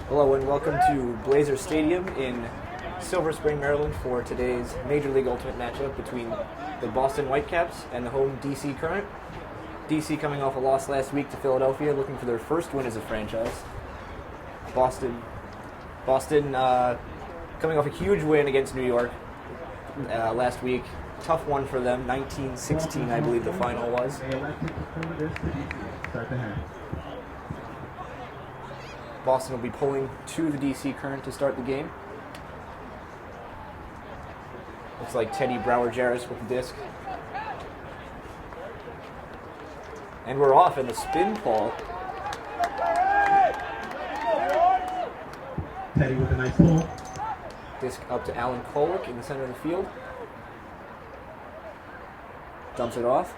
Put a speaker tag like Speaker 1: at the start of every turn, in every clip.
Speaker 1: Hello and welcome to Blazer Stadium in Silver Spring, Maryland for today's Major League Ultimate matchup between the Boston Whitecaps and the home DC Current. DC coming off a loss last week to Philadelphia, looking for their first win as a franchise. Boston coming off a huge win against New York last week. Tough one for them, 19-16 I believe the final was. Boston will be pulling to the DC Current to start the game. Looks like Teddy Brower-Jarris with the disc. And we're off in the spin ball.
Speaker 2: Teddy with a nice pull.
Speaker 1: Disc up to Alan Kolick in the center of the field. Dumps it off.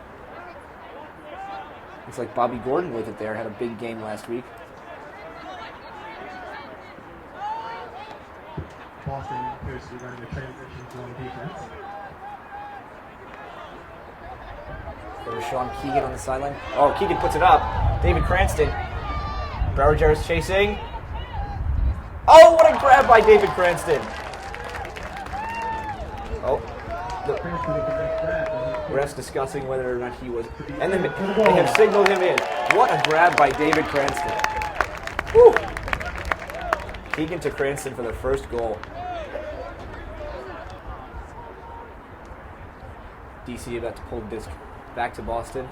Speaker 1: Looks like Bobby Gordon with it there. Had a big game last week.
Speaker 2: Boston appears to be running a transition zone defense.
Speaker 1: There's Sean Keegan on the sideline. Oh, Keegan puts it up. David Cranston. Brower-Jarris chasing. Oh, what a grab by David Cranston. Oh. The refs discussing whether or not he was. And they have signaled him in. What a grab by David Cranston. Woo. Keegan to Cranston for the first goal. DC about to pull the disc back to Boston.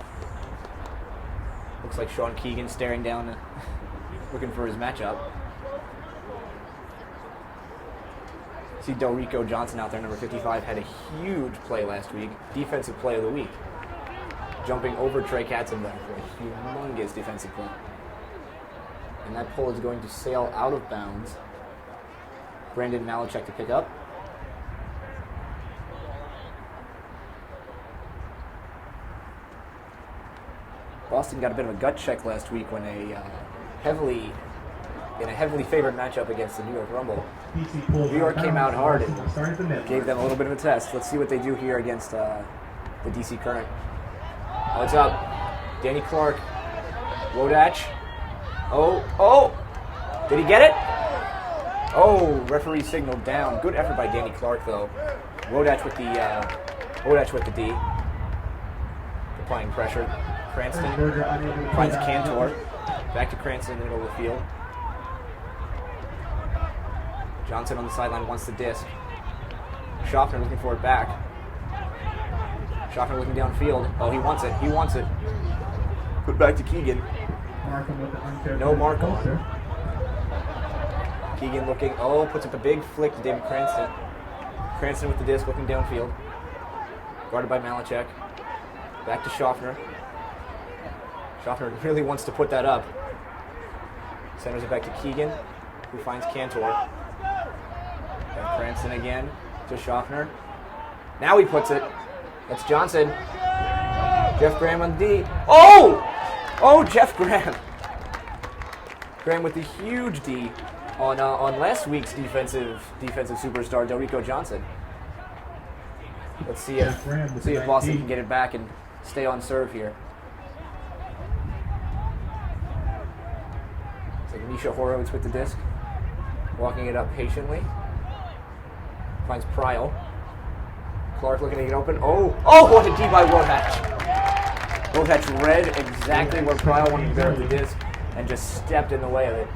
Speaker 1: Looks like Sean Keegan staring down, looking for his matchup. See Delrico Johnson out there, number 55, had a huge play last week. Defensive play of the week. Jumping over Trey Katzenberg for a humongous defensive play. And that pull is going to sail out of bounds. Brandon Malachek to pick up. Boston got a bit of a gut check last week when in a heavily favored matchup against the New York Rumble. New York came out hard and gave them a little bit of a test. Let's see what they do here against the DC Current. Oh, it's up. Danny Clark. Wodach. Oh! Did he get it? Oh, referee signaled down. Good effort by Danny Clark, though. Wodach with the D. Applying pressure. Cranston finds Cantor. Back to Cranston in the middle of the field. Johnson on the sideline wants the disc. Schaffner looking for it back. Schaffner looking downfield. Oh, he wants it. Put back to Keegan. No mark on. Keegan looking, puts up a big flick to David Cranston. Cranston with the disc looking downfield. Guarded by Malachek. Back to Schaffner. Schaffner really wants to put that up. Centers it back to Keegan, who finds Cantor. And Cranston again to Schaffner. Now he puts it. That's Johnson. Jeff Graham on D. Oh, Jeff Graham. Graham with the huge D on last week's defensive superstar Delrico Johnson. Let's see if Boston can get it back and stay on serve here. It's like Misha Horowitz with the disc, walking it up patiently. Finds Pryal. Clark looking to get open. Oh, what a D by Wodach. Wodach read exactly where Pryal wanted to go with the disc and just stepped in the way of it.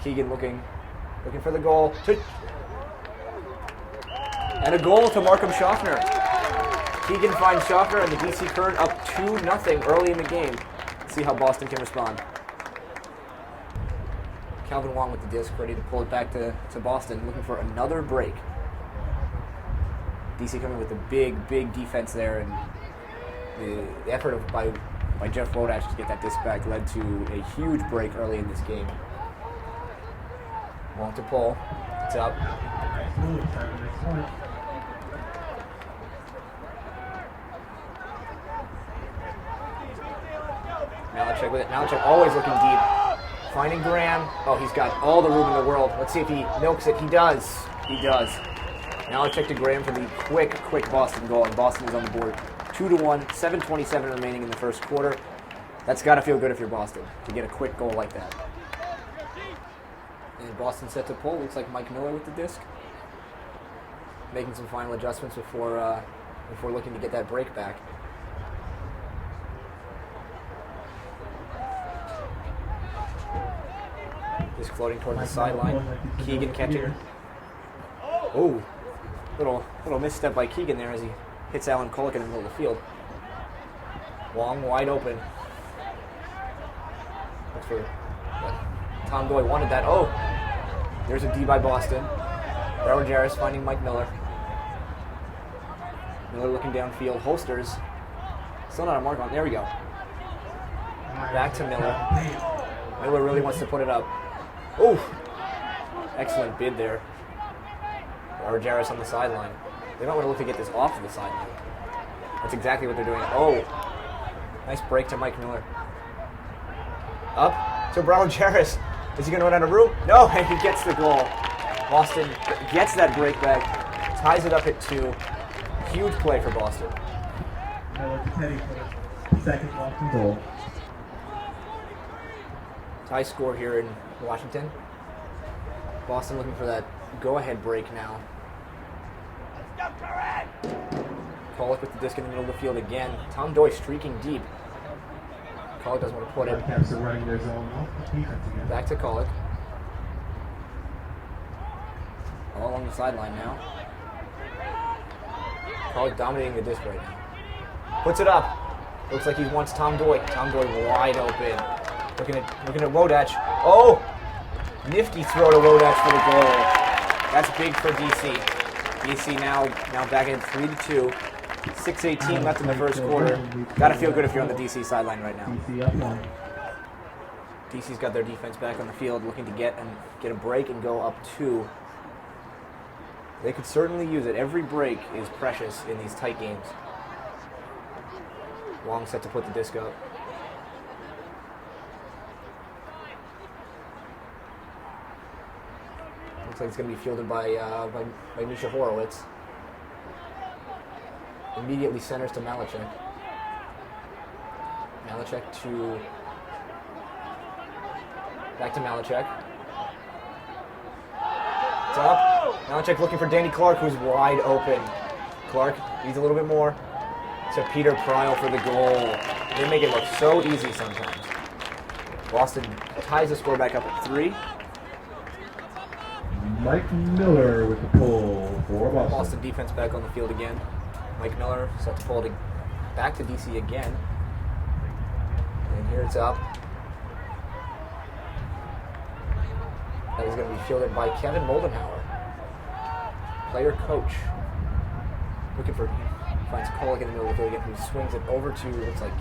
Speaker 1: Keegan looking for the goal. And a goal to Markham Schaffner. Keegan finds Schaffner and the DC Current up 2-0 early in the game. Let's see how Boston can respond. Calvin Wong with the disc, ready to pull it back to Boston, looking for another break. DC coming with a big defense there, and the effort by Jeff Wodach to get that disc back led to a huge break early in this game. Wong to pull. It's up. Malachek with it. Malachek always looking deep. Finding Graham. Oh, he's got all the room in the world. Let's see if he milks it. He does. Malachek to Graham for the quick Boston goal, and Boston is on the board 2-1, 7:27 remaining in the first quarter. That's got to feel good if you're Boston, to get a quick goal like that. And Boston set to pull. Looks like Mike Miller with the disc. Making some final adjustments before looking to get that break back. Disc floating towards the sideline. Keegan catching. Oh, little misstep by Keegan there as he hits Alan Kolek in the middle of the field. Wong wide open. That's for Tom Doyle wanted that. Oh, there's a D by Boston. Darryl Jarris finding Mike Miller. Miller looking downfield. Holsters. Still not a mark on. There we go. Back to Miller. Miller really wants to put it up. Oh, excellent bid there. Darryl Jarris on the sideline. They might want to look to get this off of the sideline. That's exactly what they're doing. Oh, nice break to Mike Miller. Up to Darryl Jarris. Is he going to run out of room? No, and he gets the goal. Boston gets that break back, ties it up at 2. Huge play for Boston.
Speaker 2: Miller to Teddy for the second Boston goal.
Speaker 1: Tie score here in Washington. Boston looking for that go-ahead break now. Kolek with the disc in the middle of the field again. Tom Doyle streaking deep. Kolek doesn't want to put it.
Speaker 2: Whitecaps are running their zone off defense again.
Speaker 1: Back to Kolek. All along the sideline now. Kolek dominating the disc right now. Puts it up. Looks like he wants Tom Doyle. Tom Doyle wide open. Looking at Rodach. Oh! Nifty throw to Rodach for the goal. That's big for DC. DC now back in 3-2. 6:18 left in the first quarter. Gotta feel good if you're on the DC sideline right now.
Speaker 2: DC up one.
Speaker 1: DC's got their defense back on the field, looking to get a break and go up 2. They could certainly use it. Every break is precious in these tight games. Wong set to put the disc up. Looks like it's going to be fielded by Misha Horowitz. Immediately centers to Malachek. Back to Malachek. It's up. Malachek looking for Danny Clark, who's wide open. Clark needs a little bit more. To Peter Pryl for the goal. They make it look so easy sometimes. Boston ties the score back up at 3.
Speaker 2: Mike Miller with the pull for Boston.
Speaker 1: Boston defense back on the field again. Mike Miller set to pull it back to DC again. And here it's up. That is going to be fielded by Kevin Moldenhauer. Player coach. Looking for, finds Kolek in the middle of the field again, who swings it over to, looks like,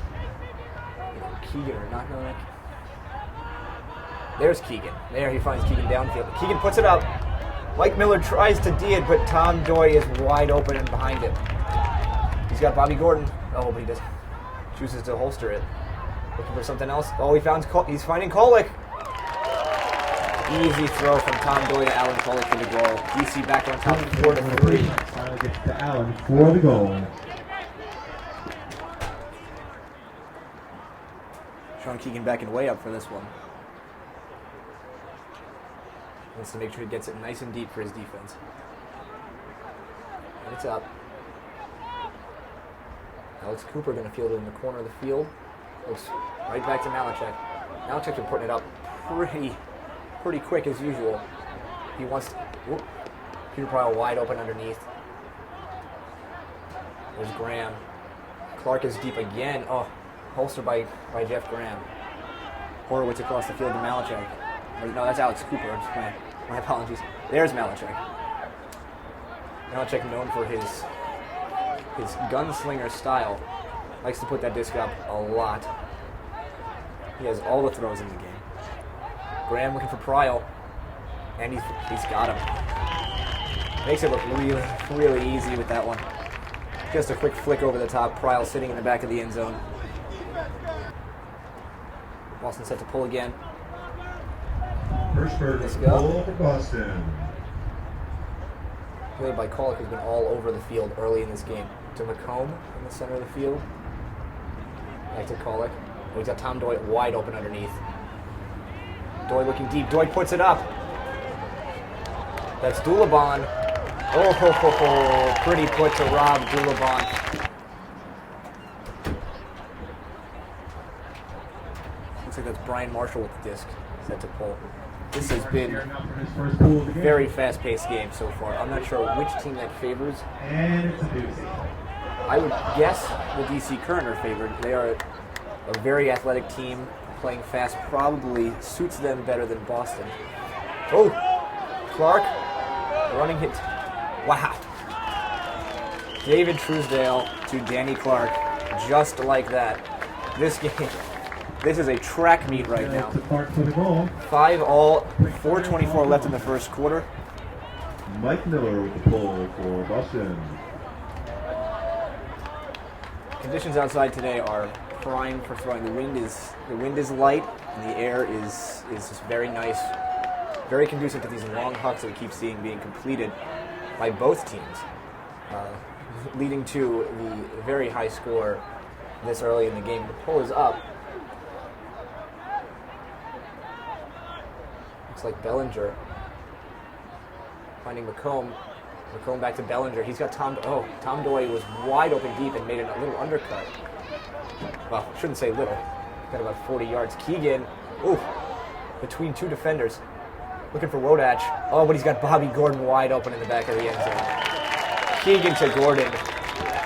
Speaker 1: Keegan or not knowing. There's Keegan. There he finds Keegan downfield. Keegan puts it up. Mike Miller tries to D it, but Tom Doyle is wide open and behind him. He's got Bobby Gordon. Oh, but he just chooses to holster it. Looking for something else. Oh, he's finding Kolek. Easy throw from Tom Doyle to Alan Kolek for the goal. DC back on top 4-3.
Speaker 2: Finally gets to Allen for the goal.
Speaker 1: Sean Keegan backing way up for this one. Wants to make sure he gets it nice and deep for his defense. And it's up. Alex Cooper going to field it in the corner of the field. Looks right back to Malachek. Malachek's been putting it up pretty quick as usual. He wants to, Peter Pryl wide open underneath. There's Graham. Clark is deep again. Oh, holster by Jeff Graham. Horowitz across the field to Malachek. No, that's Alex Cooper. My apologies. There's Malachek. Malachek, known for his gunslinger style, likes to put that disc up a lot. He has all the throws in the game. Graham looking for Pryl, and he's got him. Makes it look really easy with that one. Just a quick flick over the top. Pryl sitting in the back of the end zone. Boston set to pull again.
Speaker 2: Hirschberg
Speaker 1: Let's
Speaker 2: with
Speaker 1: go.
Speaker 2: the pull for Boston.
Speaker 1: Played by Kolek, who's been all over the field early in this game. To McComb in the center of the field. Back to Kolek. Oh, he's got Tom Doy wide open underneath. Doy looking deep. Doy puts it up. That's Dulabon. Oh, ho, ho, ho. Pretty put to Rob Dulabon. Looks like that's Brian Marshall with the disc. Set to pull. This has been a very fast-paced game so far. I'm not sure which team that favors.
Speaker 2: And it's a doozy.
Speaker 1: I would guess the DC Current are favored. They are a very athletic team. Playing fast probably suits them better than Boston. Oh, Clark, running hit. Wow. David Truesdale to Danny Clark, just like that. This game, this is a track meet right now. 5-all, 4:24 left in the first quarter.
Speaker 3: Mike Miller with the pull for Boston.
Speaker 1: Conditions outside today are prime for throwing. The wind is light, and the air is just very nice, very conducive to these long hucks that we keep seeing being completed by both teams, leading to the very high score this early in the game. The pull is up. Looks like Bellinger finding McComb. McComb back to Bellinger. He's got Tom. Oh, Tom Doy was wide open deep and made a little undercut. Well, shouldn't say little. Got about 40 yards. Keegan, ooh, between two defenders. Looking for Wodach. Oh, but he's got Bobby Gordon wide open in the back of the end zone. Keegan to Gordon.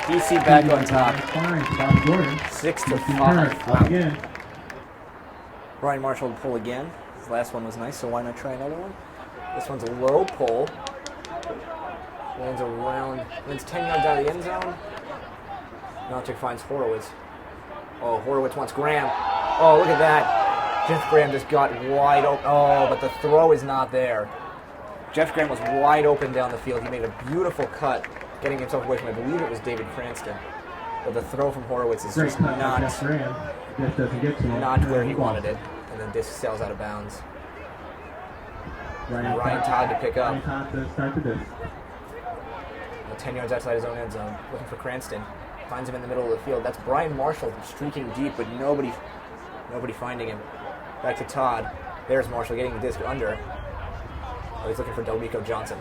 Speaker 1: DC back on top. 6-5.
Speaker 2: Again.
Speaker 1: Brian Marshall to pull again. His last one was nice, so why not try another one? This one's a low pull. Lands 10 yards out of the end zone. Melchick finds Horowitz. Oh, Horowitz wants Graham. Oh, look at that. Jeff Graham just got wide open. Oh, but the throw is not there. Jeff Graham was wide open down the field. He made a beautiful cut, getting himself away from, I believe it was David Cranston. But the throw from Horowitz is just not where he wanted it. And then disc sails out of bounds. Ryan Todd to pick up. 10 yards outside his own end zone. Looking for Cranston. Finds him in the middle of the field. That's Brian Marshall streaking deep, but nobody finding him. Back to Todd. There's Marshall getting the disc under. Oh, he's looking for Delmico Johnson.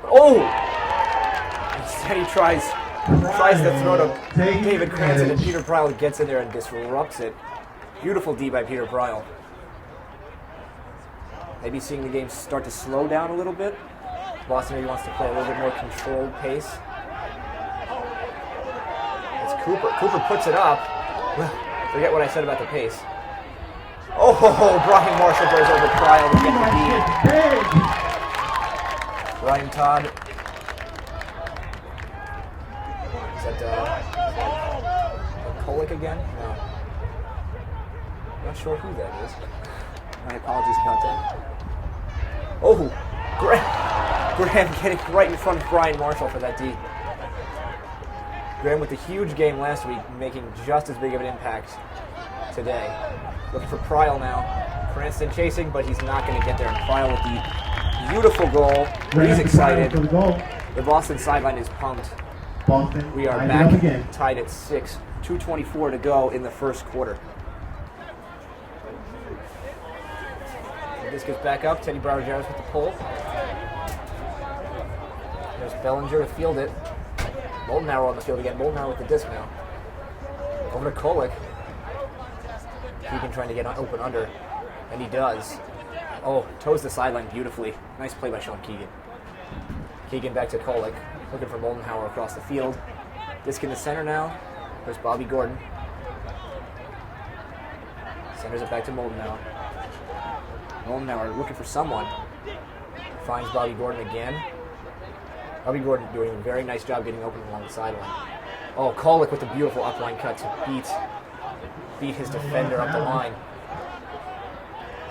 Speaker 1: Oh! Instead he tries to throw to David Cranston, and Peter Pryle gets in there and disrupts it. Beautiful D by Peter Pryle. Maybe seeing the game start to slow down a little bit. Boston maybe wants to play a little bit more controlled pace. It's Cooper. Cooper puts it up. Forget what I said about the pace. Oh, Brian Marshall goes over Pryle to get the lead. Ryan Todd. Is that Kolick again? No. I'm not sure who that is. My apologies about that. Oh, Graham getting right in front of Brian Marshall for that D. Graham with the huge game last week, making just as big of an impact today. Looking for Pryle now. Cranston chasing, but he's not going to get there. And Pryle with the beautiful goal. He's excited. The Boston sideline is pumped. We are back tied at 6. 2:24 to go in the first quarter. This gets back up. Teddy Brower-Jarvis with the pull. There's Bellinger to field it. Moldenauer on the field again. Moldenauer with the disc now. Over to Kolick. Keegan trying to get open under. And he does. Oh, toes the sideline beautifully. Nice play by Sean Keegan. Keegan back to Kolick. Looking for Moldenauer across the field. Disc in the center now. There's Bobby Gordon. Centers it back to Moldenauer. Moldenauer looking for someone. Finds Bobby Gordon again. Bobby Gordon doing a very nice job getting open along the sideline. Oh, Kolick with a beautiful upline cut to beat his defender up the line.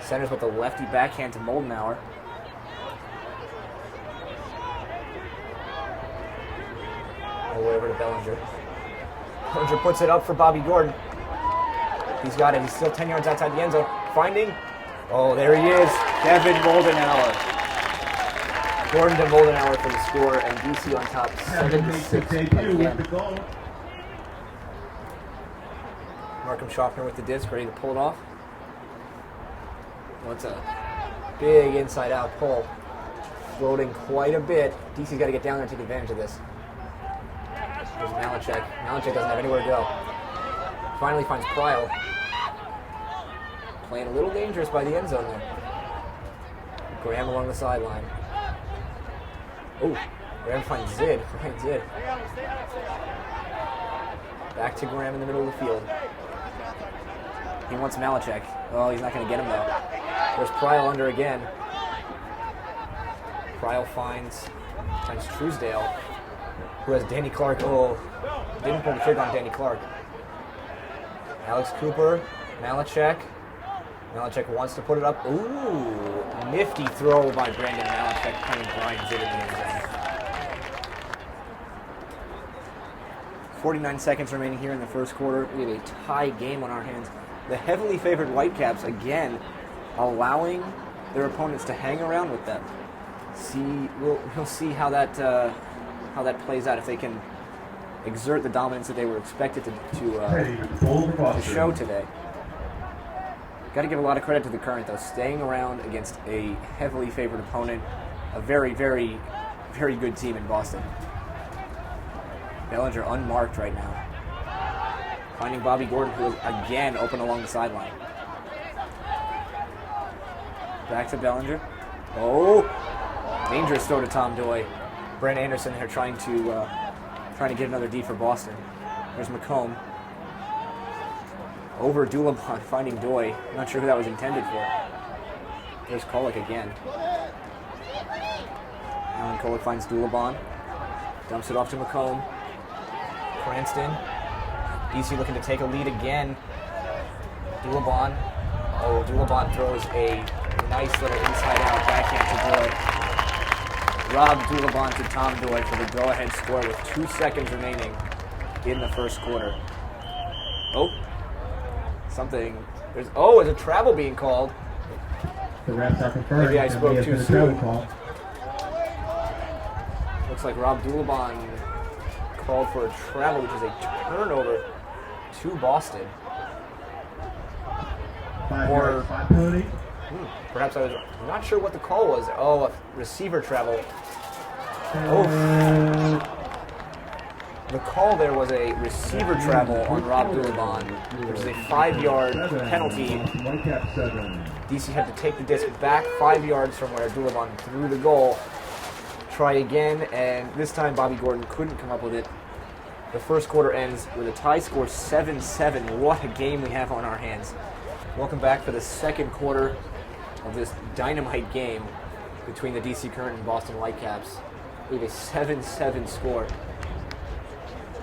Speaker 1: Centers with the lefty backhand to Moldenauer. All the way over to Bellinger. Bellinger puts it up for Bobby Gordon. He's got it. He's still 10 yards outside the end zone. Finding. Oh, there he is. Kevin Moldenauer. Gordon to Moldenauer for the score, and DC on top 7-6 again. Markham Schaffner with the disc, ready to pull it off. What's a big inside-out pull. Floating quite a bit. DC's got to get down there and take advantage of this. There's Malachek. Malachek doesn't have anywhere to go. Finally finds Pryle. Playing a little dangerous by the end zone there. Graham along the sideline. Oh, Graham finds Zid. Right, Zid. Back to Graham in the middle of the field. He wants Malachek. Oh, he's not going to get him though. There's Pryle under again. Pryle finds Truesdale, who has Danny Clark. Oh, didn't pull the trigger on Danny Clark. Alex Cooper, Malachek. Malachek wants to put it up. Ooh, nifty throw by Brandon Malachek, playing Brian Zid in the end zone. 49 seconds remaining here in the first quarter. We have a tie game on our hands. The heavily favored Whitecaps again allowing their opponents to hang around with them. We'll see how that plays out, if they can exert the dominance that they were expected to show today. Got to give a lot of credit to the Current, though, staying around against a heavily favored opponent, a very, very, very good team in Boston. Bellinger unmarked right now. Finding Bobby Gordon, who is again open along the sideline. Back to Bellinger. Oh, dangerous throw to Tom Doy. Brent Anderson there trying to get another D for Boston. There's McComb. Over Dulabon, finding Doy. Not sure who that was intended for. There's Kolick again. Alan Kolick finds Dulabon. Dumps it off to McComb. Cranston. DC looking to take a lead again. Dulabon. Oh, Dulabon throws a nice little inside-out backhand to Doy. Rob Dulabon to Tom Doy for the go-ahead score with 2 seconds remaining in the first quarter. Oh, there's a travel being called.
Speaker 2: The refs are confirmed.
Speaker 1: Maybe I spoke too soon. Looks like Rob Dulabon called for a travel, which is a turnover to Boston. Perhaps I was not sure what the call was. Oh, a receiver travel. Oh. The call there was a receiver travel on Rob Dulabon, which is a 5-yard penalty. DC had to take the disc back 5 yards from where Dulabon threw the goal. Try again, and this time Bobby Gordon couldn't come up with it. The first quarter ends with a tie score 7-7. What a game we have on our hands. Welcome back for the second quarter of this dynamite game between the DC Current and Boston Whitecaps. We have a 7-7 score.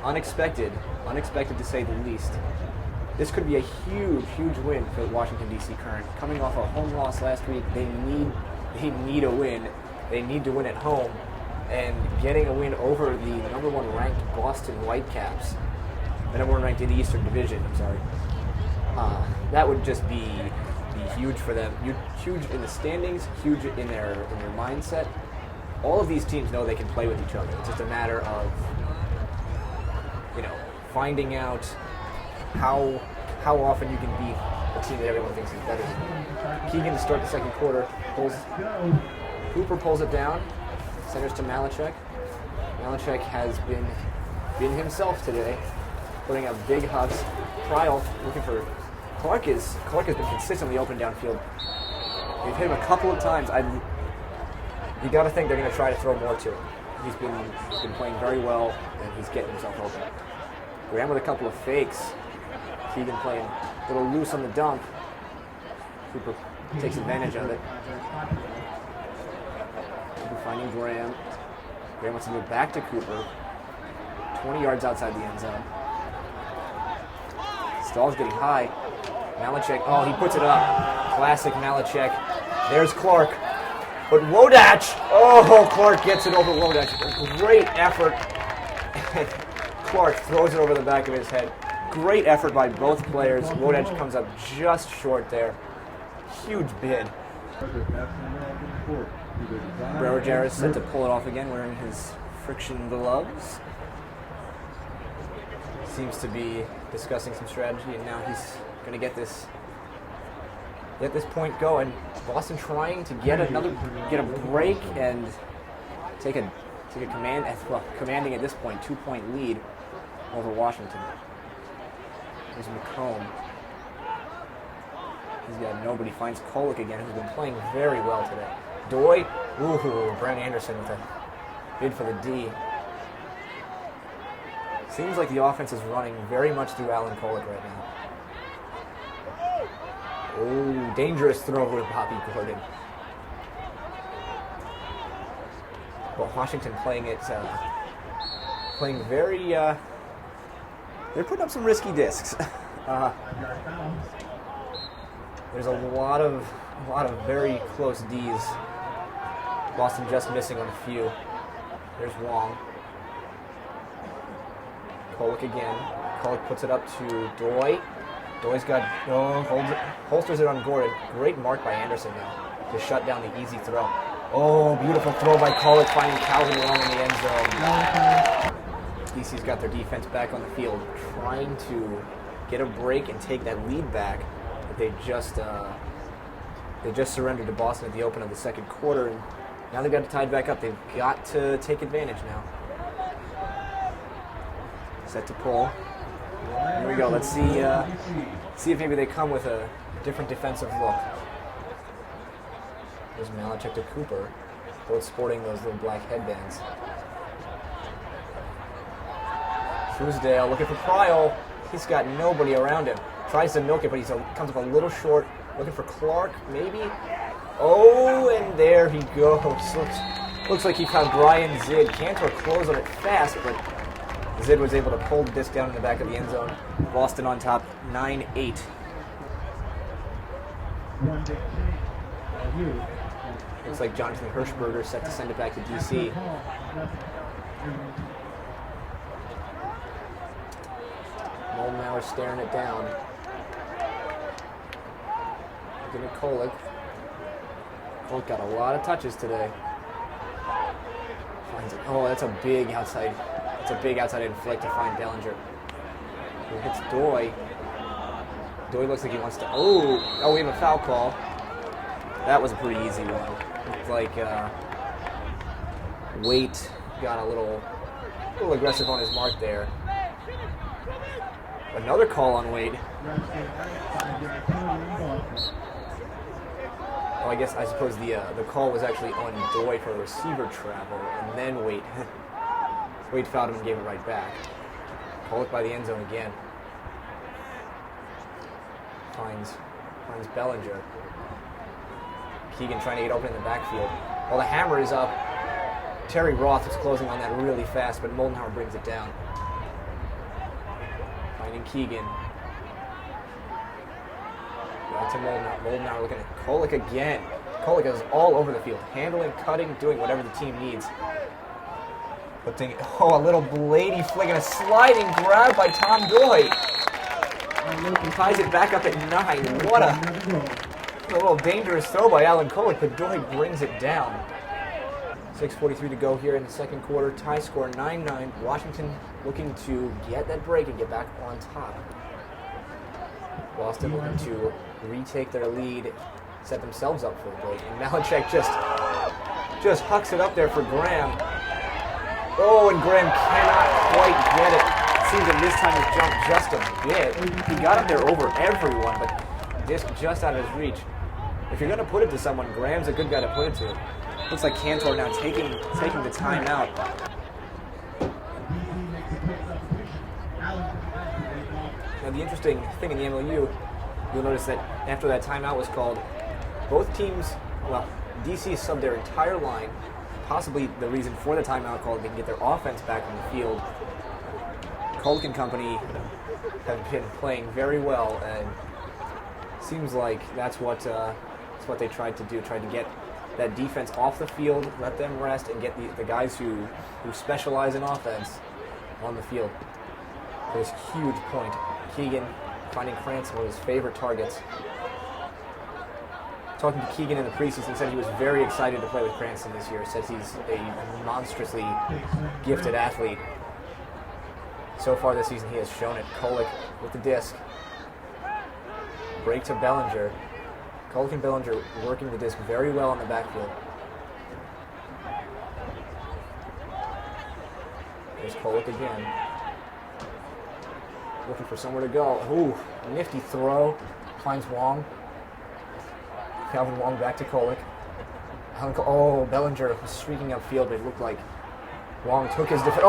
Speaker 1: Unexpected to say the least. This could be a huge, huge win for the Washington DC Current. Coming off a home loss last week, they need a win. They need to win at home, and getting a win over the number 1 ranked Boston Whitecaps, the number 1 ranked in the Eastern Division. I'm sorry. That would just be huge for them. Huge in the standings, huge in their mindset. All of these teams know they can play with each other. It's just a matter of finding out how often you can beat a team that everyone thinks is better than you. Keegan to start the second quarter. Cooper pulls it down. Centers to Malachek. Malachek has been himself today, putting up big hucks. Pryle looking for Clark has been consistently open downfield. They've hit him a couple of times. You got to think they're going to try to throw more to him. He's been playing very well, and he's getting himself open. Graham with a couple of fakes. Keegan playing a little loose on the dump. Cooper takes advantage of it. Cooper finding Graham. Graham wants to move back to Cooper. 20 yards outside the end zone. Stahl's getting high. Malachek, he puts it up. Classic Malachek. There's Clark. But Wodach, Clark gets it over Wodach. Great effort. Clark throws it over the back of his head. Great effort by both players. Wodach comes up just short there. Huge bid. Brewer Jarrett set to pull it off again, wearing his friction gloves. seems to be discussing some strategy, and now he's going to get this point going. Boston trying to get a break and take a commanding at this point 2-point lead over Washington. There's McComb. He's got nobody. Finds Kolick again, who's been playing very well today. Doy. Ooh, Brent Anderson with a bid for the D. Seems like the offense is running very much through Alan Kolick right now. Oh, dangerous throw with Bobby Gordon. But Washington playing very, they're putting up some risky discs. There's a lot of very close Ds. Boston just missing on a few. There's Wong. Kolick again. Kolick puts it up to Doy. Doy's got holsters it on Gordon. Great mark by Anderson now to shut down the easy throw. Oh, beautiful throw by Kolick, finding Calvin Long in the end zone. DC's got their defense back on the field, trying to get a break and take that lead back. But they just surrendered to Boston at the open of the second quarter, and now they've got it tied back up. They've got to take advantage now. Set to pull. Here we go. Let's see if maybe they come with a different defensive look. There's Malachek to Cooper, both sporting those little black headbands. Truesdale looking for Pryl. He's got nobody around him. Tries to milk it, but he comes up a little short. Looking for Clark, maybe. Oh, and there he goes. Looks like he found Brian Zid. Cantor closed on it fast, but Zid was able to pull the disc down in the back of the end zone. Boston on top, 9-8. Looks like Jonathan Hirschberger set to send it back to DC. Moldenhauer staring it down. Looking at Kolick. Kolick got a lot of touches today. Finds it. Oh, that's a big outside. It's a big outside in flick to find Bellinger. He hits Doy. Doy looks like he wants to. Oh, we have a foul call. That was a pretty easy one. Looked like Waite got a little aggressive on his mark there. Another call on Waite. Oh, I suppose the call was actually on Doy for receiver travel, and then Waite fouled him and gave it right back. Kolick by the end zone again. Finds Bellinger. Keegan trying to get open in the backfield. Well, the hammer is up. Terry Roth is closing on that really fast, but Moldenhauer brings it down. Finding Keegan. Back to Moldenhauer. Moldenhauer looking at Kolick again. Kolick is all over the field, handling, cutting, doing whatever the team needs. A little Blady flick and a sliding grab by Tom Doy. He ties it back up at 9. What a little dangerous throw by Alan Kolick, but Doy brings it down. 6:43 to go here in the second quarter. Tie score 9-9. Washington looking to get that break and get back on top. Boston looking to retake their lead, set themselves up for a break. And Malachek just hucks it up there for Graham. Oh, and Graham cannot quite get it. It seems that this time he's jumped just a bit. He got up there over everyone, but disc just out of his reach. If you're going to put it to someone, Graham's a good guy to put it to. Looks like Cantor now taking the timeout. Now the interesting thing in the MLU, you'll notice that after that timeout was called, both teams, DC subbed their entire line. Possibly the reason for the timeout call, they can get their offense back on the field. Kolick and company have been playing very well, and seems like that's what they tried to do. Tried to get that defense off the field, let them rest, and get the guys who specialize in offense on the field. This huge point. Keegan finding Cranston one of his favorite targets. Talking to Keegan in the preseason, said he was very excited to play with Cranston this year. Says he's a monstrously gifted athlete. So far this season, he has shown it. Kolek with the disc. Break to Bellinger. Kolek and Bellinger working the disc very well in the backfield. There's Kolek again. Looking for somewhere to go. Ooh, nifty throw. Finds Wong. Calvin Wong back to Kolek. Oh, Bellinger was streaking upfield, but it looked like Wong took his defense.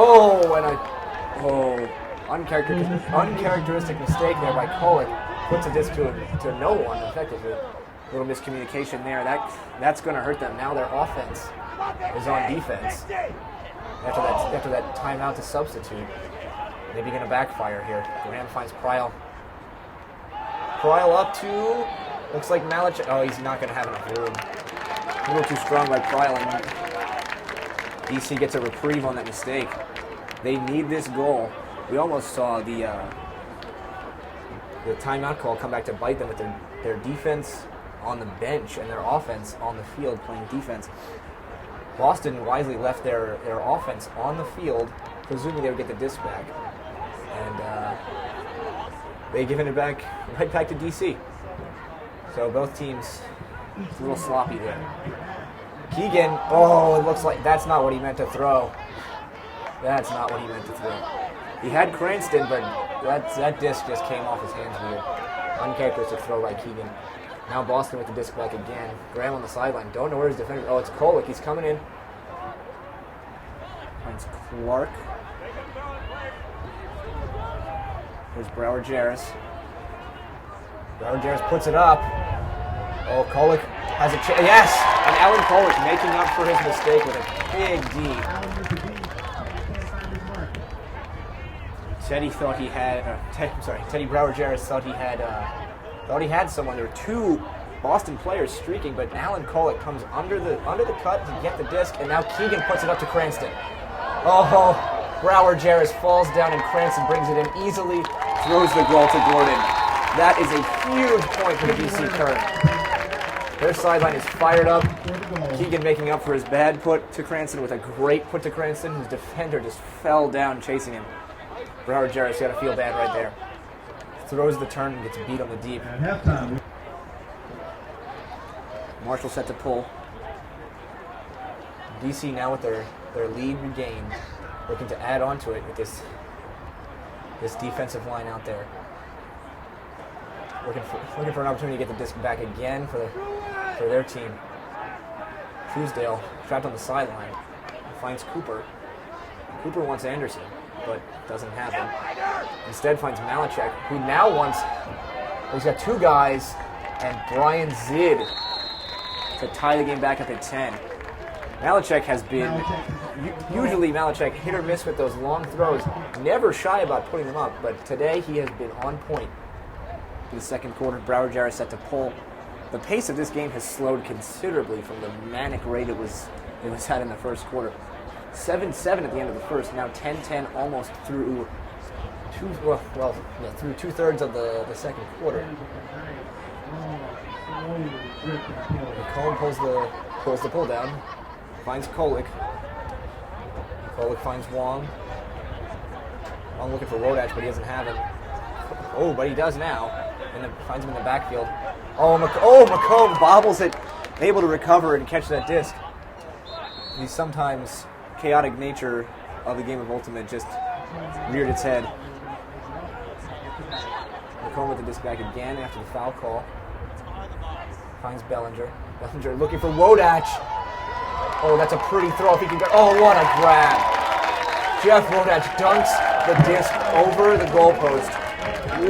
Speaker 1: Uncharacteristic mistake there by Kolek. Puts a disc to no one effectively. A little miscommunication there. That's going to hurt them. Now their offense is on defense. After that timeout to substitute. Maybe going to backfire here. Graham finds Pryl. Pryl up to, looks like Malachek. Oh, he's not going to have enough room. A little too strong by Pryl, and DC gets a reprieve on that mistake. They need this goal. We almost saw the timeout call come back to bite them with their defense on the bench and their offense on the field playing defense. Boston wisely left their offense on the field, presuming they would get the disc back. And they given it back right back to DC. So both teams a little sloppy there. Keegan, it looks like that's not what he meant to throw. That's not what he meant to throw. He had Cranston, but that disc just came off his hands weird. Uncharacteristic throw by Keegan. Now Boston with the disc back again. Graham on the sideline. Don't know where his defender. Oh, it's Kolek. He's coming in. Finds Clark. Here's Brower Jarris. Brower Jarris puts it up. Oh, Kolek has a chance. Yes! And Alan Kolek making up for his mistake with a big D. Teddy thought he had. Teddy Brower Jarris thought he had someone. There were two Boston players streaking, but Alan Kolek comes under the cut to get the disc, and now Keegan puts it up to Cranston. Oh, Brower Jarris falls down, and Cranston brings it in easily, throws the goal to Gordon. That is a huge point for the BC Current. Their sideline is fired up. Keegan making up for his bad put to Cranston with a great put to Cranston, whose defender just fell down chasing him. Brower Jarris got to feel bad right there. Throws the turn and gets beat on the deep.
Speaker 3: At halftime,
Speaker 1: Marshall set to pull. DC now with their lead regained, looking to add on to it with this defensive line out there. Looking for an opportunity to get the disc back again for their team. Truesdale trapped on the sideline. Finds Cooper. Cooper wants Anderson, but doesn't have him. Instead finds Malachek, who now wants. He's got two guys and Brian Zid to tie the game back up at 10. Malachek has been usually Malachek hit or miss with those long throws, never shy about putting them up, but today he has been on point. In the second quarter, Brower Jarris set to pull. The pace of this game has slowed considerably from the manic rate it was at in the first quarter. 7-7 at the end of the first, now 10-10 almost through through 2/3 of the second quarter. McComb pulls the pull down, finds Kolek. Kolek finds Wong. Wong looking for Rodach, but he doesn't have him. Oh, but he does now, and then finds him in the backfield. McComb bobbles it, able to recover and catch that disc. The sometimes chaotic nature of the game of Ultimate just reared its head. McComb with the disc back again after the foul call. Finds Bellinger. Bellinger looking for Rodach. Oh, that's a pretty throw if he can get. Oh, what a grab. Jeff Rodach dunks the disc over the goalpost.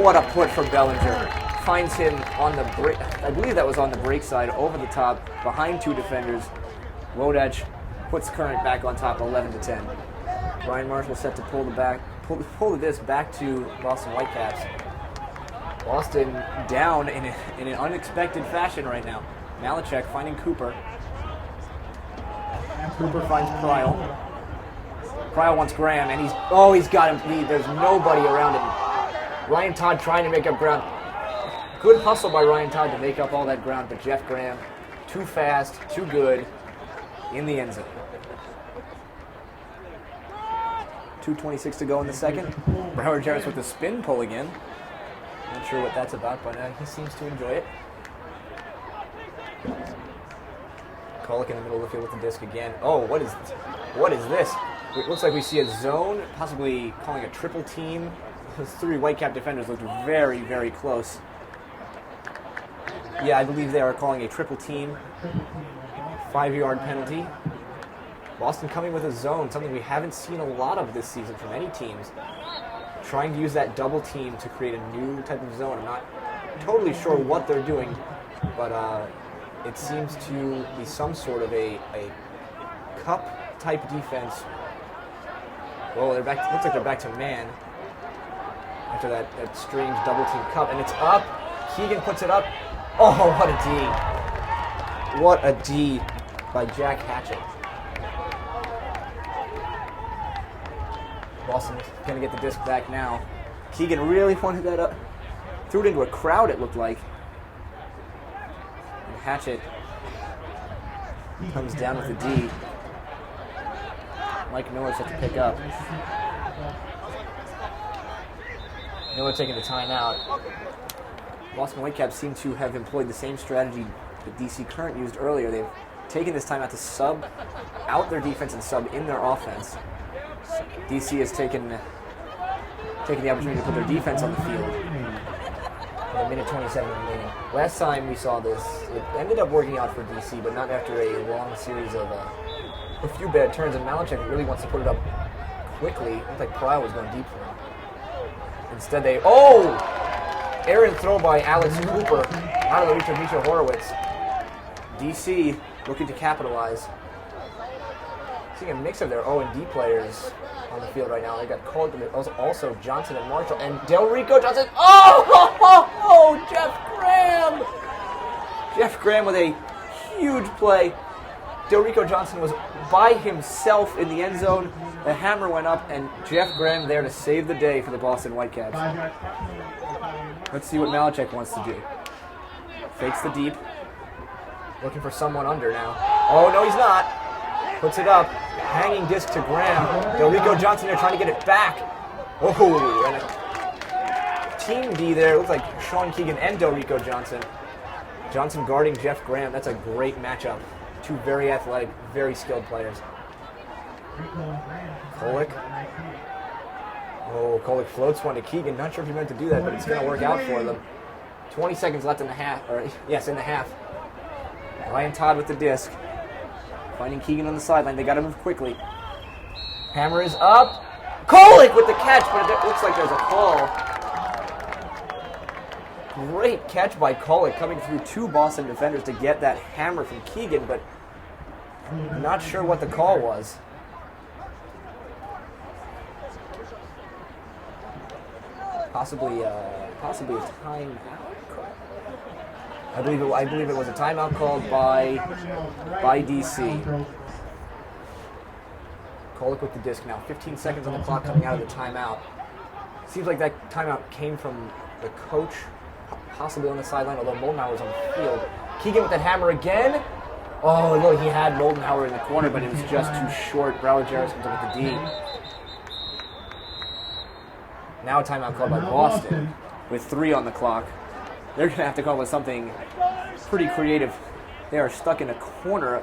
Speaker 1: What a put for Bellinger. Finds him on the break. I believe that was on the break side, over the top, behind two defenders. Rodach puts Current back on top, 11-10. Brian Marshall set to pull the disc back to Boston Whitecaps. Boston down in an unexpected fashion right now. Malachek finding Cooper. Cooper finds Pryl. Pryl wants Graham, and he's got him. There's nobody around him. Ryan Todd trying to make up ground. Good hustle by Ryan Todd to make up all that ground, but Jeff Graham, too fast, too good, in the end zone. 2:26 to go in the second. Broward Jarvis with the spin pull again. Not sure what that's about, but he seems to enjoy it. Kolick in the middle of the field with the disc again. Oh, what is this? It looks like we see a zone, possibly calling a triple team. Those three Whitecap defenders looked very, very close. Yeah, I believe they are calling a triple team. 5-yard penalty. Boston coming with a zone, something we haven't seen a lot of this season from any teams. Trying to use that double team to create a new type of zone. I'm not totally sure what they're doing, but it seems to be some sort of a cup-type defense. Oh, they're back. Looks like they're back to man after that strange double-team cup, and it's up. Keegan puts it up. Oh, what a D! What a D by Jack Hatchett. Boston is going to get the disc back now. Keegan really wanted that up. Threw it into a crowd, it looked like. And Hatchett comes down with the D. Mike Miller's set to pick up. Miller taking the timeout. Boston Whitecaps seem to have employed the same strategy that DC Current used earlier. They've taken this timeout to sub out their defense and sub in their offense. DC has taken the opportunity to put their defense on the field. With a minute 27 remaining. Last time we saw this, it ended up working out for DC, but not after a long series of a few bad turns. And Malachek really wants to put it up quickly. It looked like Pryal was going deep for him. Instead they... Oh! Errant throw by Alex Cooper out of the reach of Misha Horowitz. DC looking to capitalize. Seeing a mix of their O&D players on the field right now. They got called, but also Johnson and Marshall and Delrico Johnson. Oh, Jeff Graham! Jeff Graham with a huge play. Delrico Johnson was by himself in the end zone. The hammer went up, and Jeff Graham there to save the day for the Boston Whitecaps. Let's see what Malachek wants to do. Fakes the deep. Looking for someone under now. Oh, no, he's not. Puts it up. Hanging disc to Graham. Delrico Johnson there trying to get it back. Oh, and a team D there. Looks like Sean Keegan and Delrico Johnson. Johnson guarding Jeff Graham. That's a great matchup. Two very athletic, very skilled players. Kolick. Oh, Kolick floats one to Keegan. Not sure if he meant to do that, but it's going to work out for them. 20 seconds left in the half. Or yes, in the half. Ryan Todd with the disc. Finding Keegan on the sideline. They got to move quickly. Hammer is up. Kolick with the catch, but it looks like there's a call. Great catch by Kolick, coming through two Boston defenders to get that hammer from Keegan, but not sure what the call was. Possibly a timeout. I believe it was a timeout called by DC. Kolick with the disc now. 15 seconds on the clock coming out of the timeout. Seems like that timeout came from the coach, possibly on the sideline, although Moldenhauer was on the field. Keegan with that hammer again. Oh, look, he had Moldenhauer in the corner, but it was just too short. Broward Jarvis comes up with the D. Now a timeout called by Boston with 3 on the clock. They're going to have to come up with something pretty creative. They are stuck in a corner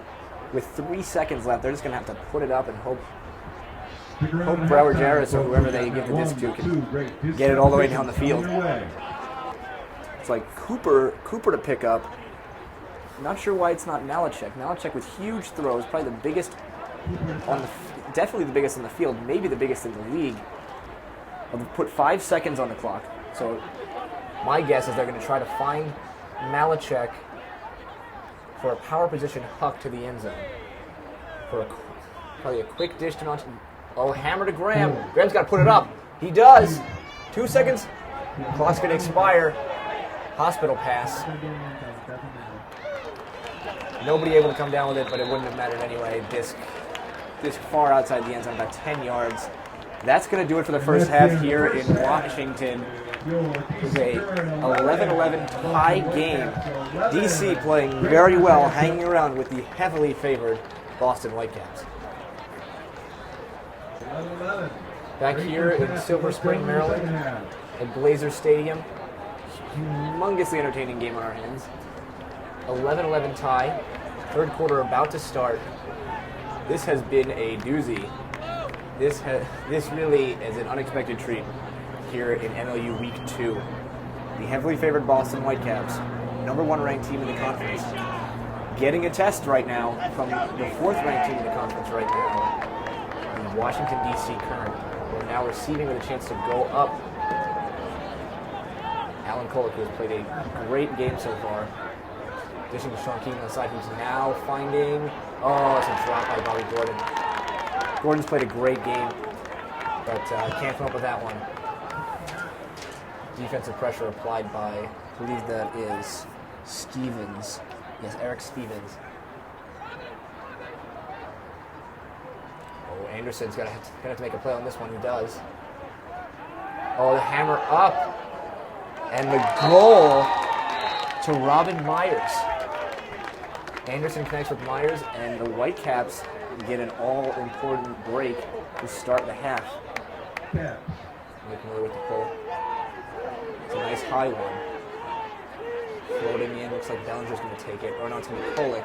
Speaker 1: with 3 seconds left. They're just going to have to put it up and hope Broward Jarvis or whoever they give the disc to can get it all the way down the field. It's like Cooper to pick up. Not sure why it's not Malachek. Malachek with huge throws, probably the biggest definitely the biggest on the field, maybe the biggest in the league. I'll put 5 seconds on the clock. So my guess is they're going to try to find Malachek for a power position huck to the end zone. For probably a quick dish to launch. Oh, hammer to Graham. Graham's got to put it up. He does. 2 seconds. Clock's going to expire. Hospital pass. Nobody able to come down with it, but it wouldn't have mattered anyway. Disc far outside the end zone, about 10 yards. That's going to do it for the first half here in Washington. It was a 11-11 tie game. DC playing very well, hanging around with the heavily favored Boston Whitecaps. Back here in Silver Spring, Maryland, at Blazer Stadium. Humongously entertaining game on our hands. 11-11 tie. Third quarter about to start. This has been a doozy. This really is an unexpected treat here in MLU Week 2. The heavily favored Boston Whitecaps, #1 ranked team in the conference, getting a test right now from the 4th ranked team in the conference right now, the Washington, D.C. Current. We're now receiving with a chance to go up. Alan Kolek, who has played a great game so far. Dishing to Sean Keegan on the side, who's now finding... Oh, it's a drop by Bobby Gordon. Gordon's played a great game, but can't come up with that one. Defensive pressure applied by, I believe that is Stevens. Yes, Eric Stevens. Oh, Anderson's gonna have to make a play on this one. He does. Oh, the hammer up. And the goal to Robin Myers. Anderson connects with Myers, and the Whitecaps get an all-important break to start the half. Making away with the pull. It's a nice high one. Floating in, looks like Bellinger's going to take it. Or no, it's going to be Kolek.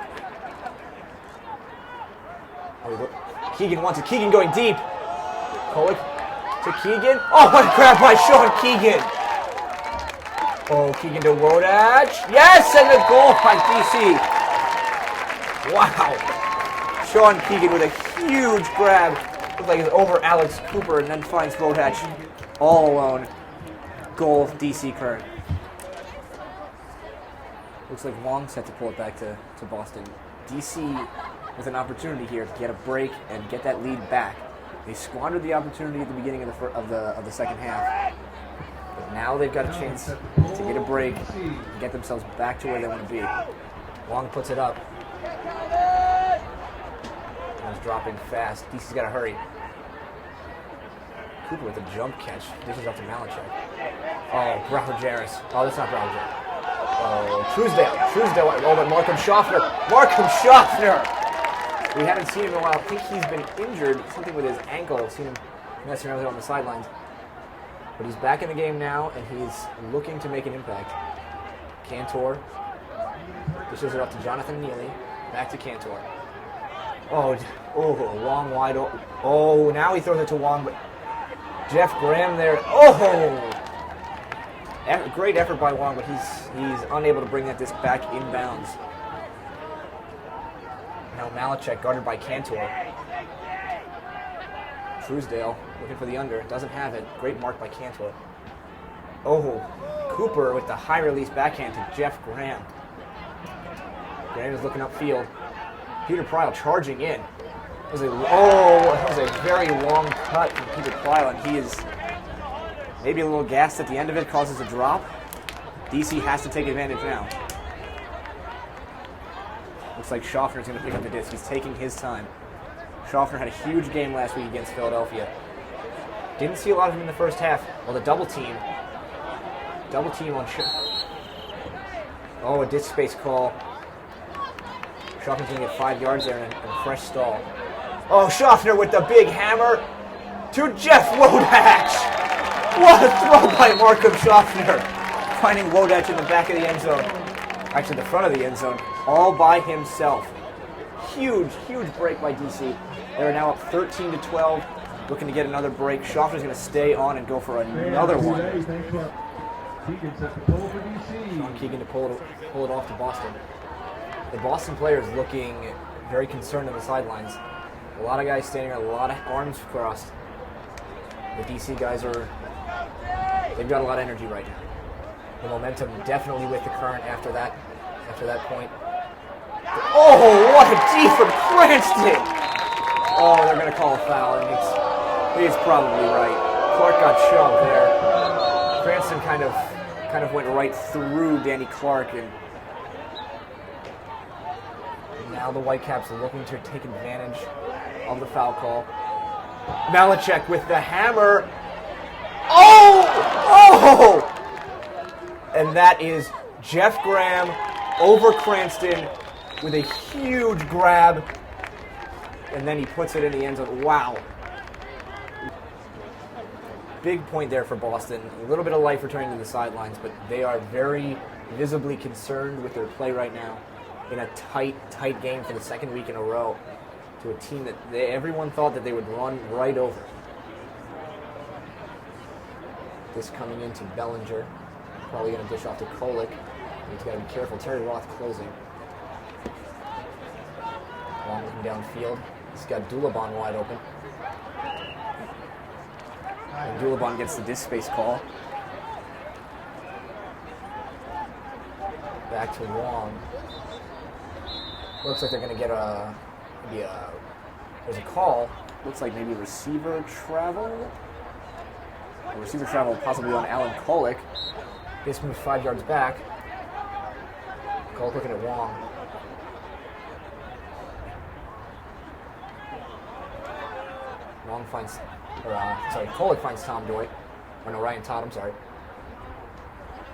Speaker 1: Oh, Keegan wants it. Keegan going deep. Kolek to Keegan. Oh, what a grab by Sean Keegan. Oh, Keegan to Wodach. Yes, and the goal by DC. Wow. Sean Keegan with a huge grab. Looks like it's over Alex Cooper and then finds Wodach all alone. Goal DC Current. Looks like Wong set to pull it back to Boston. DC with an opportunity here to get a break and get that lead back. They squandered the opportunity at the beginning of the second half. But now they've got a chance to get a break and get themselves back to where they want to be. Wong puts it up. He's dropping fast. DC's got to hurry. Cooper with a jump catch. Dishes up to Malachek. Oh, Broward Jarris. Oh, that's not Broward Jarris. Oh, Truesdale. Oh, but Markham Schaffner. We haven't seen him in a while. I think he's been injured. Something with his ankle. I've seen him messing around on the sidelines. But he's back in the game now, and he's looking to make an impact. Cantor dishes it up to Jonathan Neely. Back to Cantor. Oh, Wong wide open. Oh, now he throws it to Wong, but Jeff Graham there. Oh! Great effort by Wong, but he's unable to bring that disc back inbounds. Now Malachek guarded by Cantor. Truesdale looking for the under. Doesn't have it. Great mark by Cantor. Oh, Cooper with the high release backhand to Jeff Graham. Graham is looking upfield. Peter Pryl charging in. That was a very long cut from Peter Pryl, and he is maybe a little gassed at the end of it, causes a drop. DC has to take advantage now. Looks like Schaffner's going to pick up the disc. He's taking his time. Schaffner had a huge game last week against Philadelphia. Didn't see a lot of him in the first half. Well, the double team on Oh, a disc space call. Schaffner's going to get 5 yards there and a fresh stall. Oh, Schaffner with the big hammer to Jeff Wodach. What a throw by Markham Schaffner. Finding Wodach in the back of the end zone. Actually, the front of the end zone. All by himself. Huge break by DC. They're now up 13-12. Looking to get another break. Schaffner's going to stay on and go for another one. Sean Keegan to pull it off to Boston. The Boston players looking very concerned on the sidelines. A lot of guys standing, a lot of arms crossed. The DC guys they've got a lot of energy right now. The momentum definitely with the Current after that point. Oh, what a D from Cranston! Oh, they're going to call a foul, and he's probably right. Clark got shoved there. Cranston kind of went right through Danny Clark, and now the Whitecaps are looking to take advantage of the foul call. Malachek with the hammer. Oh! And that is Jeff Graham over Cranston with a huge grab. And then he puts it in the end zone. Wow. big point there for Boston. A little bit of life returning to the sidelines, but they are very visibly concerned with their play right now in a tight game for the second week in a row to a team that everyone thought that they would run right over. This coming into Bellinger. Probably going to dish off to Kolek. He's got to be careful. Terry Roth closing. Long looking downfield. He's got Dulabon wide open. And Dulabon gets the disc space call. Back to Wong. Looks like they're going to get there's a call. Looks like maybe receiver travel. Receiver travel possibly on Alan Kolek. This moves 5 yards back. Kolek looking at Wong. Wong finds, Kolek finds Tom Doy. Or no, Ryan Todd, I'm sorry.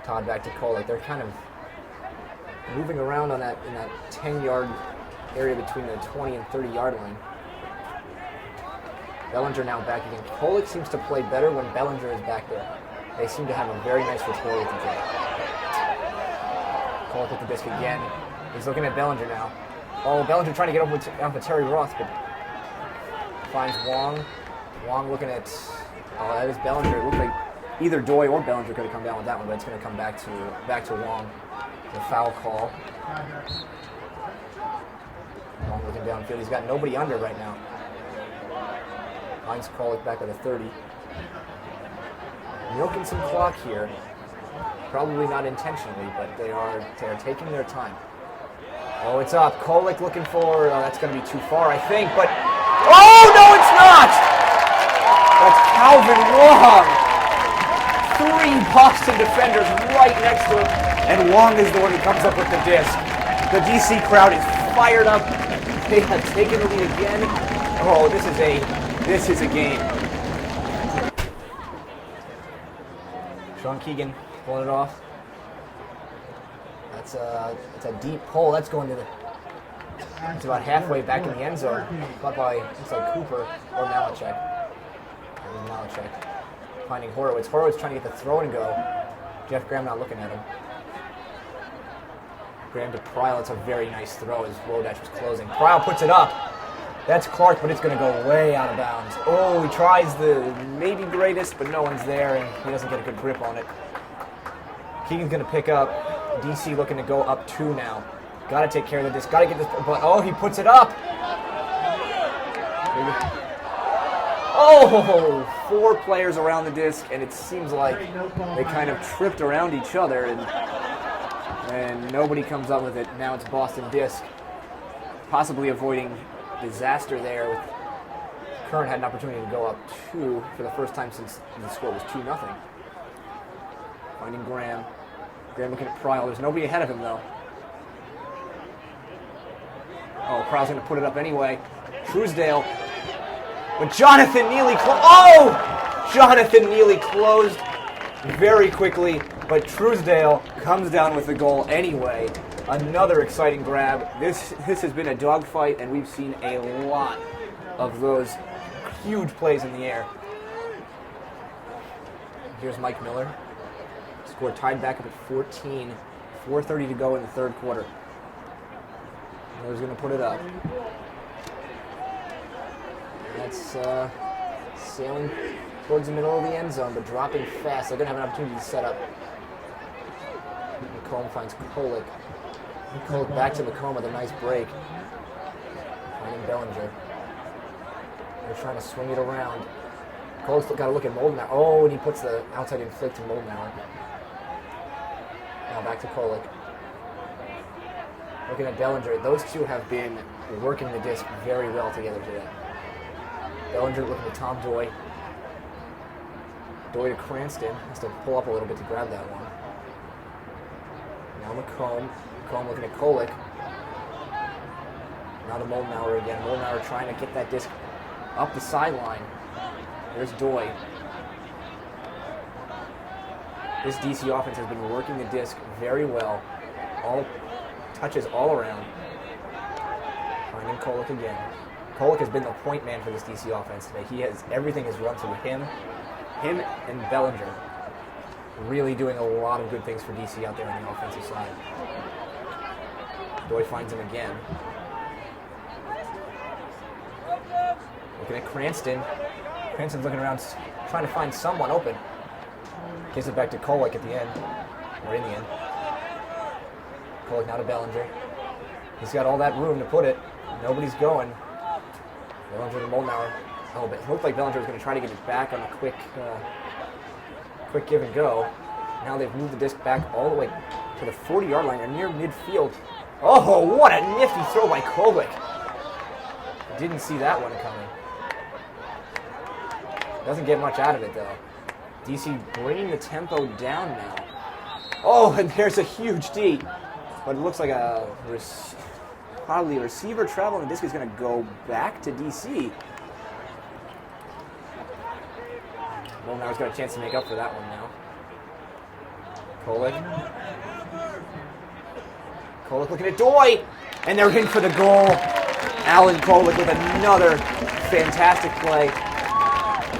Speaker 1: Todd back to Kolek. They're kind of moving around in that 10-yard area between the 20 and 30-yard line. Bellinger now back again. Kolek seems to play better when Bellinger is back there. They seem to have a very nice rapport with each other. Kolek with the disc again. He's looking at Bellinger now. Oh, Bellinger trying to get off with Terry Roth, but finds Wong. Wong looking at, that is Bellinger. It looked like either Doy or Bellinger could have come down with that one, but it's going to come back to Wong. The foul call. Wong looking downfield. He's got nobody under right now. Finds Kolek back at a 30. Milking some clock here. Probably not intentionally, but they are taking their time. Oh, it's up. Kolek looking for, that's going to be too far, I think, but, oh, no, it's not! That's Calvin Wong. 3 Boston defenders right next to him, and Wong is the one who comes up with the disc. The DC crowd is fired up. They have taken the lead again. Oh, this is a game. Sean Keegan pulling it off. That's a deep pull. That's going to it's about halfway back in the end zone. Caught by, looks like Cooper or Malachek. Malachek finding Horowitz. Horowitz trying to get the throw and go. Jeff Graham not looking at him. Graham to Pryle. It's a very nice throw as Wodash was closing. Pryle puts it up. That's Clark, but it's going to go way out of bounds. Oh, he tries the maybe greatest, but no one's there, and he doesn't get a good grip on it. Keegan's going to pick up. DC looking to go up 2 now. Got to take care of this. Got to get this. But oh, he puts it up. Oh, 4 players around the disc, and it seems like they kind of tripped around each other, and nobody comes up with it. Now it's Boston disc, possibly avoiding disaster there. Curran had an opportunity to go up 2 for the first time since the score was 2-0. Finding Graham. Graham looking at Pryle. There's nobody ahead of him, though. Oh, Pryle's going to put it up anyway. Truesdale. But Jonathan Neely Jonathan Neely closed very quickly, but Truesdale comes down with the goal anyway. Another exciting grab. This has been a dogfight, and we've seen a lot of those huge plays in the air. Here's Mike Miller. Scored tied back up at 14. 4:30 to go in the third quarter. Miller's going to put it up. That's sailing towards the middle of the end zone, but dropping fast. They're going to have an opportunity to set up. McComb finds Kolek. Kolek back to McComb with a nice break. Finding Bellinger. They're trying to swing it around. Kolek's got to look at Moldenauer. Oh, and he puts the outside in flick to Moldenauer. Now back to Kolek. Looking at Bellinger. Those two have been working the disc very well together today. Bellinger looking at Tom Doy. Doy to Cranston. Has to pull up a little bit to grab that one. Now McComb. McComb looking at Kolek. Now to Moldenauer again. Moldenauer trying to get that disc up the sideline. There's Doy. This DC offense has been working the disc very well. All touches all around. Finding Kolek again. Kolek has been the point man for this DC offense today. Everything has run through him, Him and Bellinger really doing a lot of good things for DC out there on the offensive side. Doy finds him again. Looking at Cranston. Cranston's looking around, trying to find someone open. Gives it back to Kolek at the end, or in the end. Kolek now to Bellinger. He's got all that room to put it. Nobody's going. Bellinger to Moldenauer. Oh, but it looked like Bellinger was going to try to get it back on a quick give and go. Now they've moved the disc back all the way to the 40-yard line or near midfield. Oh, what a nifty throw by Kolek. Didn't see that one coming. Doesn't get much out of it, though. DC bringing the tempo down now. Oh, and there's a huge D. But it looks like probably a receiver travel, and the disc is going to go back to DC. Well, now he's got a chance to make up for that one now. Kolek looking at Doy, and they're in for the goal. Alan Kolek with another fantastic play.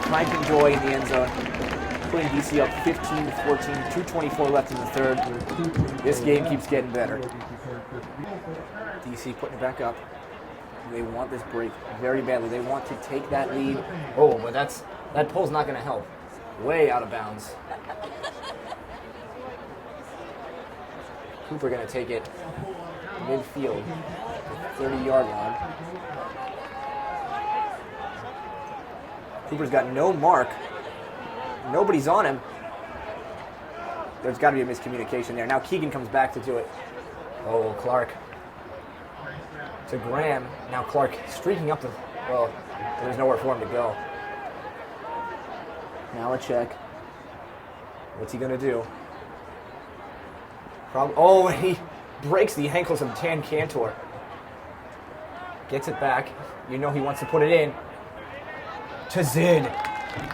Speaker 1: Frank Doy in the end zone, putting DC up 15-14, 2:24 left in the third. This game keeps getting better. DC putting it back up. They want this break very badly. They want to take that lead. Oh, but that pull's not going to help. Way out of bounds. Cooper going to take it midfield, 30-yard line. Cooper's got no mark. Nobody's on him. There's got to be a miscommunication there. Now Keegan comes back to do it. Oh, Clark. To Graham. Now Clark streaking up the... Well, there's nowhere for him to go. Malachek. What's he going to do? Oh, he breaks the ankles of Dan Cantor. Gets it back. You know he wants to put it in. To Zid.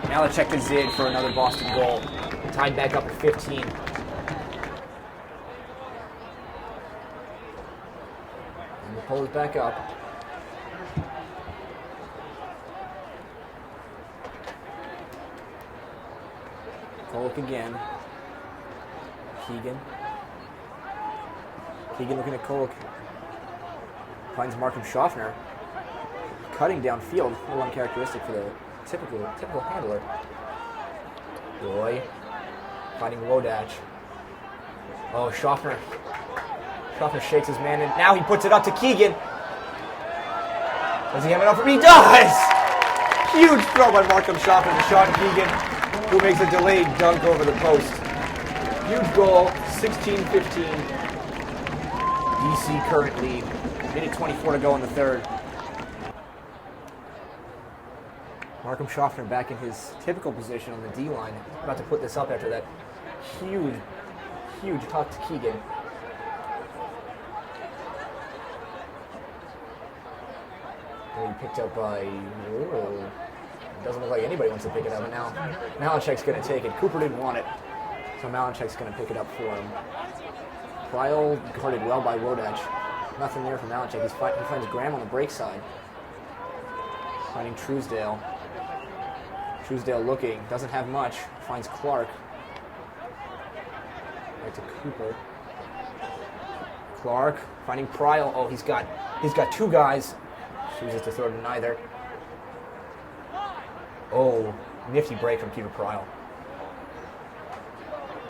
Speaker 1: Malachek to Zid for another Boston goal. Tied back up at 15. And the pull is back up. Kolek again. Keegan. Keegan looking at Kolek. Finds Markham Schaffner. Cutting downfield. A little uncharacteristic for the typical handler. Roy. Finding Wodach. Oh, Schaffner. Schaffner shakes his man in. Now he puts it up to Keegan. Does he have enough for me? He does! Huge throw by Markham Schaffner to Sean Keegan, who makes a delayed dunk over the post. Huge goal, 16-15. DC current lead. Minute 24 to go in the third. Markham Schaffner back in his typical position on the D-line. About to put this up after that huge puck to Keegan. And he picked up by... Doesn't look like anybody wants to pick it up, but now Malachek's going to take it. Cooper didn't want it, so Malachek's going to pick it up for him. Pryle guarded well by Wodach. Nothing there for Malachek. He finds Graham on the break side. Finding Truesdale. Truesdale looking, doesn't have much. Finds Clark. Right to Cooper. Clark finding Pryle. Oh, he's got two guys. Chooses to throw to neither. Oh, nifty break from Peter Pryle.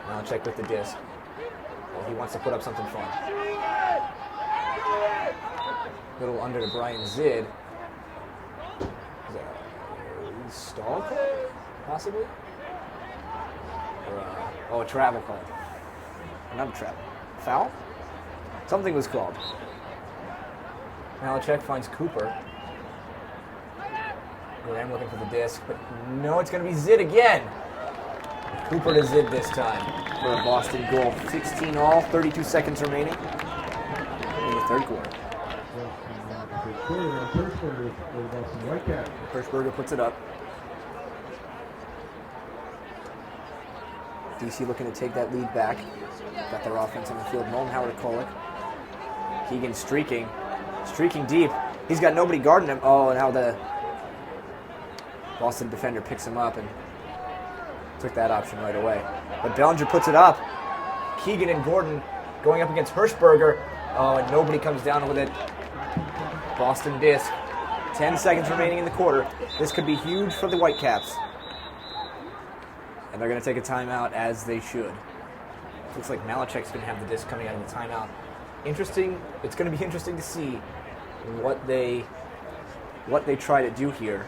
Speaker 1: Malachek with the disc. Oh, he wants to put up something fun. Little under to Brian Zid. Stall call, possibly? Or a travel call. Not a travel. Foul? Something was called. Malachek finds Cooper. Graham looking for the disc, but no, it's going to be Zid again. Cooper to Zid this time for a Boston goal. 16 all, 32 seconds remaining in the third quarter. Hirschberger puts it up. DC looking to take that lead back. Got their offense on the field. Moldenauer to Kolek. Keegan streaking deep. He's got nobody guarding him. Oh, and now the Boston defender picks him up, and took that option right away. But Bellinger puts it up. Keegan and Gordon going up against Hirschberger. Oh, and nobody comes down with it. Boston disc. 10 seconds remaining in the quarter. This could be huge for the Whitecaps. And they're going to take a timeout as they should. Looks like Malachek's going to have the disc coming out of the timeout. Interesting. It's going to be interesting to see what they try to do here.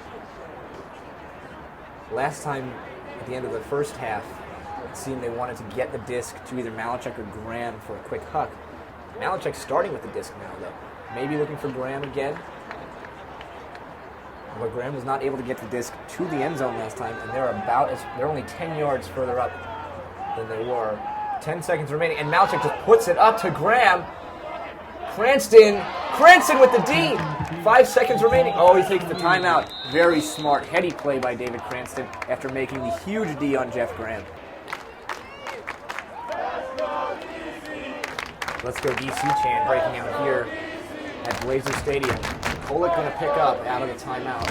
Speaker 1: Last time, at the end of the first half, it seemed they wanted to get the disc to either Malachek or Graham for a quick huck. Malachek's starting with the disc now, though. Maybe looking for Graham again. But Graham was not able to get the disc to the end zone last time, and they're only 10 yards further up than they were. 10 seconds remaining, and Malachek just puts it up to Graham. Cranston with the D. 5 seconds remaining. Oh, he takes the timeout. Very smart, heady play by David Cranston after making the huge D on Jeff Graham. Let's go DC chant breaking out here at Blazer Stadium. Kolick going to pick up out of the timeout.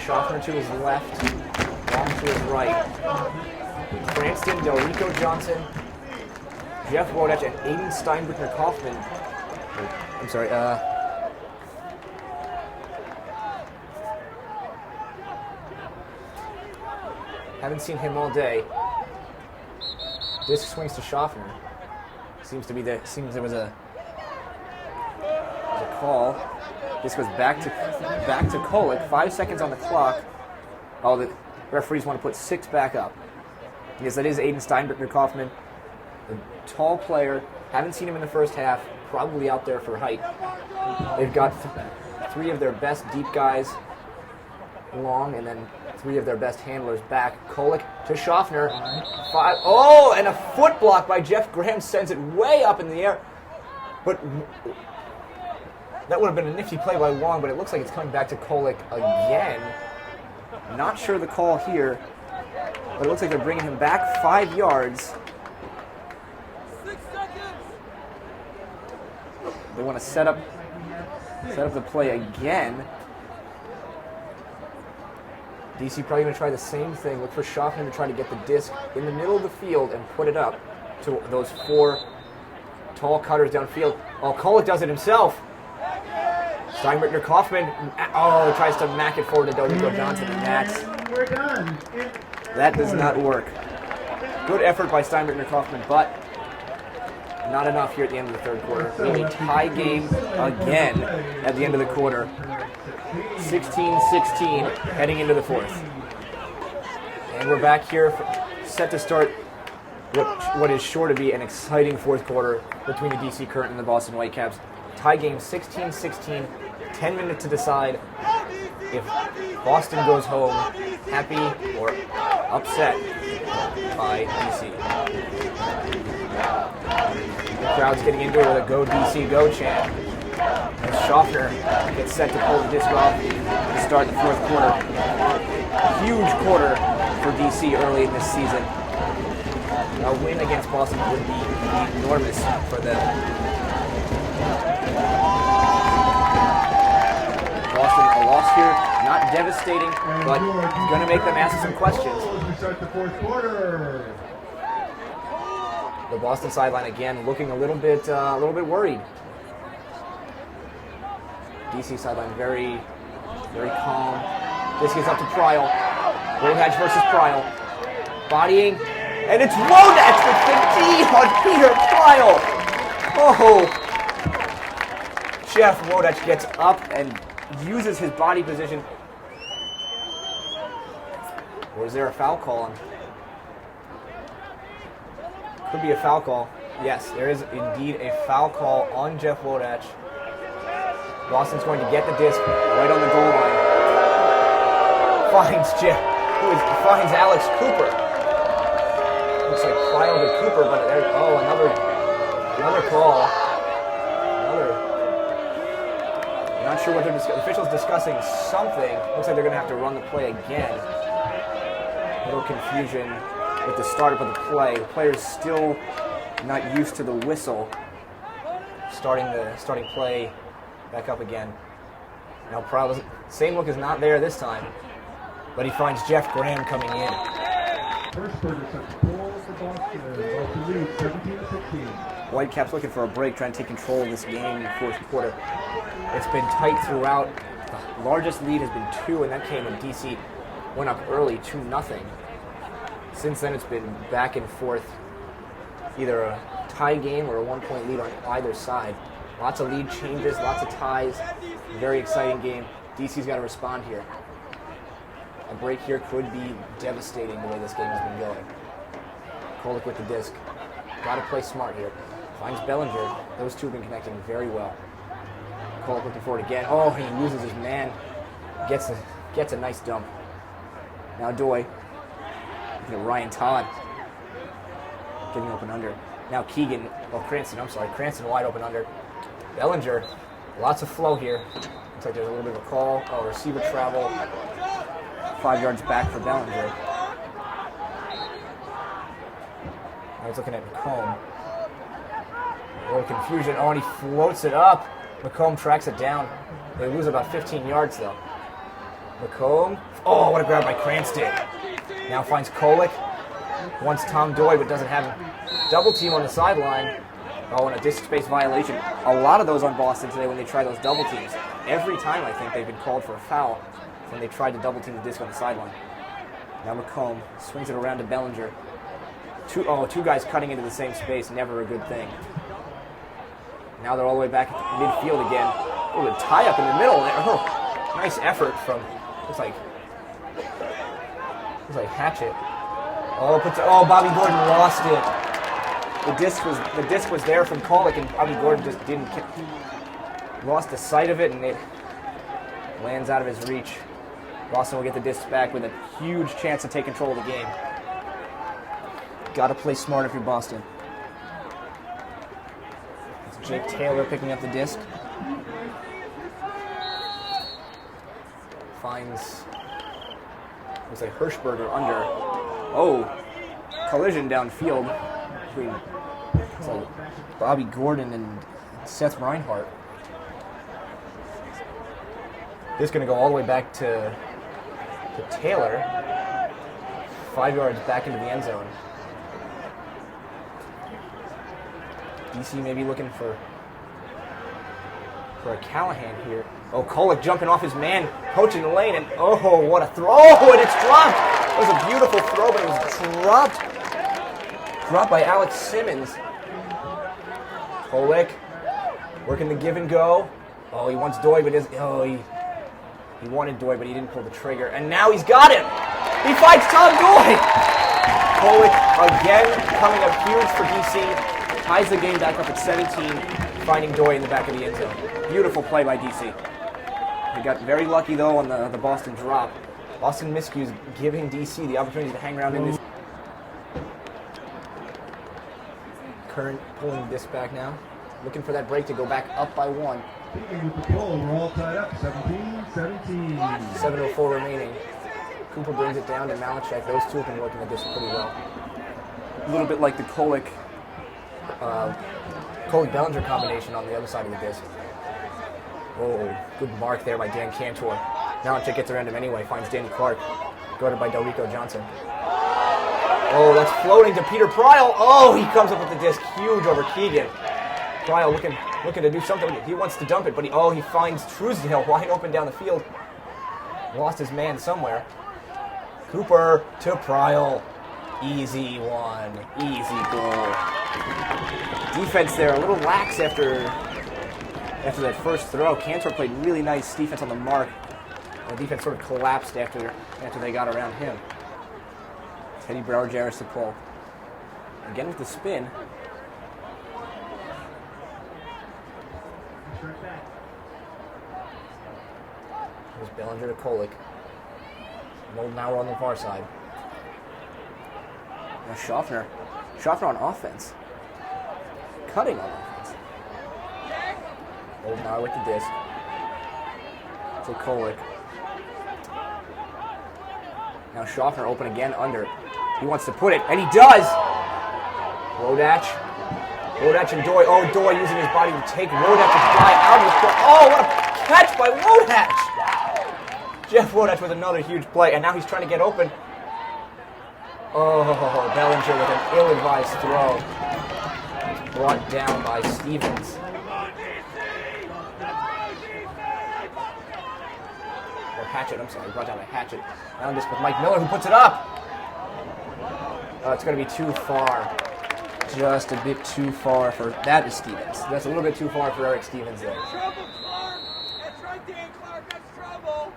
Speaker 1: Schaffner to his left, Long to his right. Cranston, Delrico Johnson, Jeff Wodach, and Aiden Steinbrückner-Kaufman. I'm sorry, haven't seen him all day. Disc swings to Schaffner. Seems there was a call. This goes back to Kolick. 5 seconds on the clock. Oh, the referees want to put 6 back up. Yes, that is Aiden Steinbrückner-Kaufman, a tall player. Haven't seen him in the first half. Probably out there for height. They've got 3 of their best deep guys long, and then 3 of their best handlers back. Kolick to Schaffner. 5. Oh, and a foot block by Jeff Graham sends it way up in the air. But that would have been a nifty play by Wong, but it looks like it's coming back to Kolick again. Not sure the call here, but it looks like they're bringing him back 5 yards.
Speaker 4: 6 seconds.
Speaker 1: They want to set up the play again. DC probably going to try the same thing. Look for Schaffner to try to get the disc in the middle of the field and put it up to those 4 tall cutters downfield. Oh, Kolick does it himself. Steinbrückner-Kaufman, tries to mack it forward to Delrico Johnson, and
Speaker 2: We're done.
Speaker 1: that does not work. Good effort by Steinbrückner-Kaufman, but not enough here at the end of the third quarter. We have a tie game again at the end of the quarter. 16-16 heading into the fourth. And we're back here set to start what is sure to be an exciting fourth quarter between the DC Current and the Boston Whitecaps. Tie game 16-16, 10 minutes to decide if Boston goes home happy or upset by DC. The crowd's getting into it with a "Go DC, Go" chant. As Schaffner gets set to pull the disc off to start the fourth quarter. Huge quarter for DC early in this season. A win against Boston would be enormous for them. Boston, a loss here, not devastating, but going to make them ask some questions.
Speaker 2: We start the fourth quarter.
Speaker 1: The Boston sideline again, looking a little bit worried. DC sideline very calm. This gets up to Pryl. Wodach versus Pryl. Bodying, and it's Wodach with the D on Peter Pryl. Oh. Jeff Wodach gets up and uses his body position. Or is there a foul call on? Could be a foul call. Yes, there is indeed a foul call on Jeff Wodach. Boston's going to get the disc right on the goal line. Finds Alex Cooper. Looks like Pryl to Cooper, but another call. Not sure what they're discussing. The officials discussing something. Looks like they're going to have to run the play again. A little confusion with the startup of the play. The player's still not used to the whistle. Starting play back up again. Now Pryl, same look is not there this time, but he finds Jeff Graham coming in.
Speaker 3: First burger sets a pull for Boston. Boston leads 17-16.
Speaker 1: Whitecaps looking for a break, trying to take control of this game in the fourth quarter. It's been tight throughout. The largest lead has been 2, and that came when DC went up early 2-0. Since then, it's been back and forth, either a tie game or a 1-point lead on either side. Lots of lead changes, lots of ties. Very exciting game. DC's got to respond here. A break here could be devastating the way this game has been going. Kolek with the disc. Got to play smart here. Finds Bellinger. Those two have been connecting very well. Kolek looking for it again. Oh, he loses his man. Gets a nice dump. Now Doy. Looking at Ryan Todd. Getting open under. Now Keegan. Oh, Cranston. I'm sorry. Cranston wide open under. Bellinger. Lots of flow here. Looks like there's a little bit of a call. Oh, receiver travel. 5 yards back for Bellinger. Now he's looking at McComb. A little confusion. Oh, and he floats it up. McComb tracks it down. They lose about 15 yards, though. McComb. Oh, what a grab by Cranston. Now finds Kolek. Wants Tom Doy, but doesn't have him. Double team on the sideline. Oh, and a disc space violation. A lot of those on Boston today when they try those double teams. Every time, I think, they've been called for a foul when they tried to double team the disc on the sideline. Now McComb swings it around to Bellinger. Two guys cutting into the same space, never a good thing. Now they're all the way back at midfield again. Oh, a tie up in the middle there. Oh, nice effort from, looks like Hatchet. Oh, Bobby Gordon lost it. The disc was there from Kolek, and Bobby Gordon just lost the sight of it, and it lands out of his reach. Boston will get the disc back with a huge chance to take control of the game. Got to play smart if you're Boston. It's Jake Taylor picking up the disc. Finds, looks like Hirschberger under. Oh, collision downfield between Bobby Gordon and Seth Reinhardt. This is going to go all the way back to Taylor. 5 yards back into the end zone. DC may be looking for a Callahan here. Oh, Kolek jumping off his man, poaching the lane, and oh, what a throw! Oh, and it's dropped! It was a beautiful throw, but it was dropped. Dropped by Alex Simmons. Kolek working the give and go. Oh, he wants Doy, but he wanted Doy, but he didn't pull the trigger. And now he's got him! He fights Tom Doy! Kolek again coming up huge for DC. Ties the game back up at 17, finding Doy in the back of the end zone. Beautiful play by DC. They got very lucky, though, on the Boston drop. Boston miscues giving DC the opportunity to hang around in this. Current pulling this back now. Looking for that break to go back up by 1.
Speaker 3: With the pull, we're all tied up, 17-17.
Speaker 1: 7:04 remaining. Cooper brings it down to Malachek. Those two have been working the disc pretty well. A little bit like the Kolek-Bellinger combination on the other side of the disc. Oh, good mark there by Dan Cantor. Malachek gets around him anyway, finds Danny Clark. Guarded by Delrico Johnson. Oh, that's floating to Peter Pryal. Oh, he comes up with the disc huge over Keegan. Pryal looking to do something. He wants to dump it, but he finds Truesdale wide open down the field. Lost his man somewhere. Cooper to Pryal. Easy one. Easy goal. Defense there, a little lax after that first throw. Cantor played really nice defense on the mark. The defense sort of collapsed after they got around him. Teddy Brower-Jarris to pull. Again with the spin. There's Bellinger to Kolek. Now we're on the far side. Now Schaffner. Schaffner on offense. Cutting on offense. Now with the disc. To Kolek. Now Schaffner open again under. He wants to put it, and he does! Rodach and Doy. Oh, Doy using his body to take Rodach's guy out of the court. Oh, what a catch by Rodach! Jeff Rodach with another huge play, and now he's trying to get open. Oh, Bellinger with an ill-advised throw. It's brought down by Stevens. Or Hatchett, I'm sorry, brought down by Hatchett. Down this with Mike Miller, who puts it up. It's going to be too far. Just a bit too far for... That is Stevens. That's a little bit too far for Eric Stevens there.
Speaker 4: Trouble, Clark. That's right, Dan Clark. That's trouble.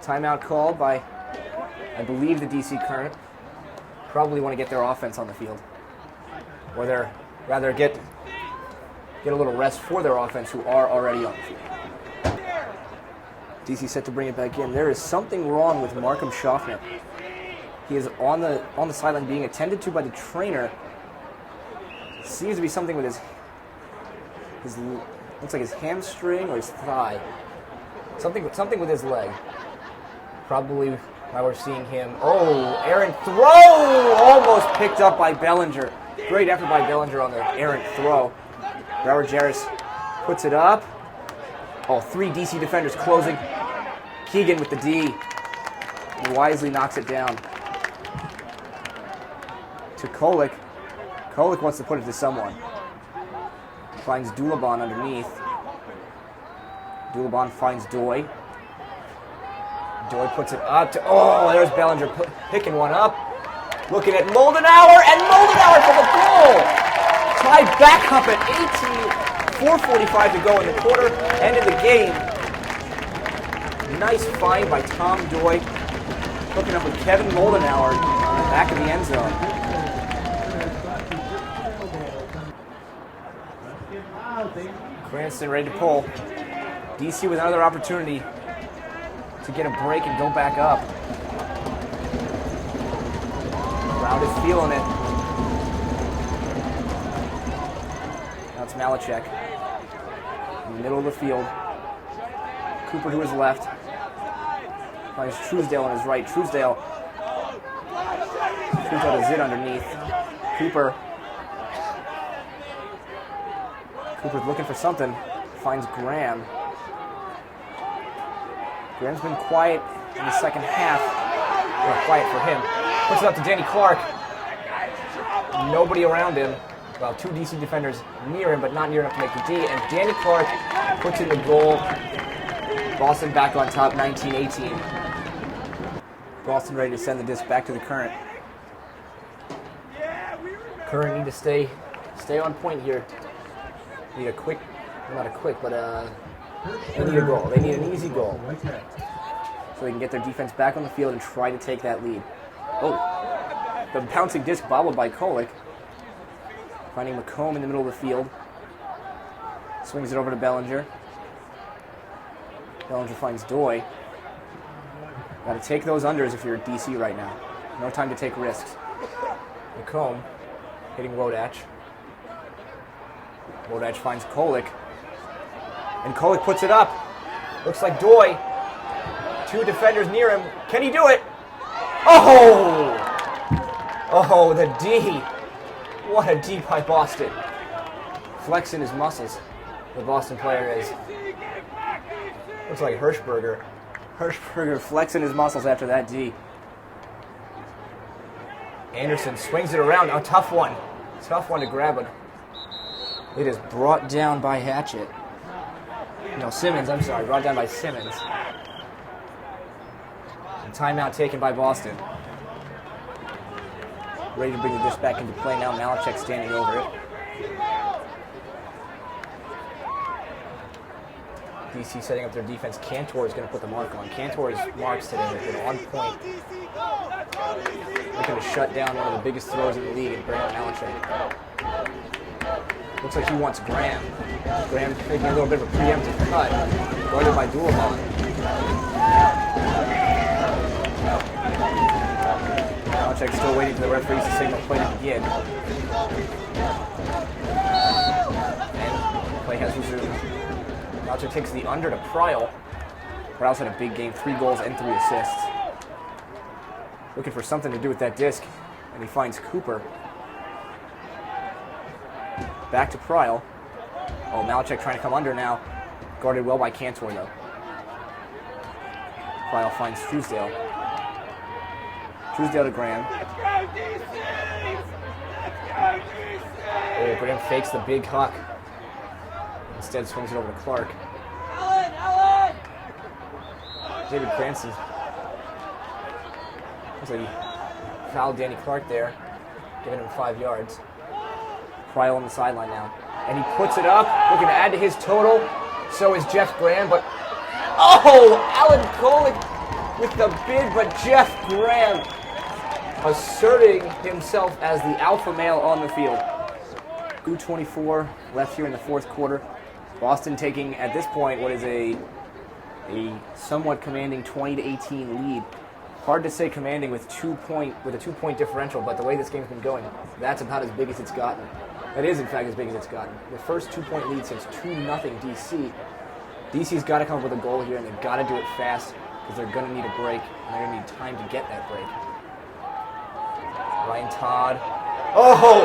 Speaker 1: Timeout called by, I believe, the DC Current. Probably want to get their offense on the field. Or they're rather get a little rest for their offense who are already on the field. DC set to bring it back in. There is something wrong with Markham Schaffner. He is on the sideline being attended to by the trainer. It seems to be something with his looks like his hamstring or his thigh. Something with his leg. Probably why we're seeing him. Oh, errant throw! Almost picked up by Bellinger. Great effort by Bellinger on the errant throw. Broward Jarris puts it up. Oh, 3 DC defenders closing. Keegan with the D. Wisely knocks it down. To Kolick. Kolick wants to put it to someone. Finds Dulabon underneath. Dulabon finds Doy. Doy puts it up to... Oh, there's Bellinger picking one up. Looking at Moldenauer, and Moldenauer for the goal! Tied back up at 18. 4:45 to go in the quarter. End of the game. Nice find by Tom Doy. Hooking up with Kevin Moldenauer on the back of the end zone. Cranston ready to pull. DC with another opportunity to get a break and go back up. Crowd is feeling it. Now it's Malachek. In the middle of the field. Cooper to his left. Finds Truesdale on his right. Truesdale to Zid underneath. Cooper's looking for something. Finds Graham. Graham's been quiet in the second half. Or quiet for him. Puts it up to Danny Clark. Nobody around him. Well, 2 DC defenders near him, but not near enough to make the D. And Danny Clark puts in the goal. Boston back on top, 19-18. Boston ready to send the disc back to the Current. Current need to stay on point here. Need a quick, not a quick, but they need a goal. They need an easy goal. So they can get their defense back on the field and try to take that lead. Oh, the bouncing disc bobbled by Kolick. Finding McComb in the middle of the field. Swings it over to Bellinger. Bellinger finds Doy. Got to take those unders if you're at DC right now. No time to take risks. McComb hitting Wodach. Wodach finds Kolick. And Kolick puts it up. Looks like Doy. 2 defenders near him. Can he do it? Oh! Oh, the D. What a D by Boston. Flexing his muscles. The Boston player is. Looks like Hirschberger. Hirschberger flexing his muscles after that D. Anderson swings it around. A tough one. Tough one to grab it. It is brought down by Hatchett. No, Simmons, I'm sorry. Brought down by Simmons. And timeout taken by Boston. Ready to bring the disc back into play now. Malachek standing over it. DC setting up their defense. Cantor is going to put the mark on. Cantor's marks today have been on point. Looking to shut down one of the biggest throwers in the league in Brandon Malachek. Looks like he wants Graham. Graham making a little bit of a preemptive cut. Guarded by Dulabon. Malachek still waiting for the referees to signal play to begin. And play has resumed. Malachek takes the under to Pryle. Pryle's had a big game, 3 goals and 3 assists. Looking for something to do with that disc, and he finds Cooper. Back to Pryle. Oh, Malachek trying to come under now. Guarded well by Cantor, though. Pryle finds Truesdale. Truesdale to Graham.
Speaker 4: Let's go, DC! Let's go, DC!
Speaker 1: Oh, Graham fakes the big huck. Instead swings it over to Clark.
Speaker 4: Allen!
Speaker 1: David Cranston. Looks like he fouled Danny Clark there, giving him 5 yards. Pryal on the sideline now. And he puts it up, looking to add to his total. So is Jeff Graham, but oh! Alan Kolick with the bid, but Jeff Graham asserting himself as the alpha male on the field. 2:24 left here in the fourth quarter. Boston taking, at this point, what is a somewhat commanding 20-18 lead. Hard to say commanding with a 2-point differential, but the way this game's been going, that's about as big as it's gotten. That is, in fact, as big as it's gotten. The first 2-point lead since 2-0 DC. DC's got to come up with a goal here, and they've got to do it fast because they're going to need a break, and they're going to need time to get that break. Ryan Todd. Oh!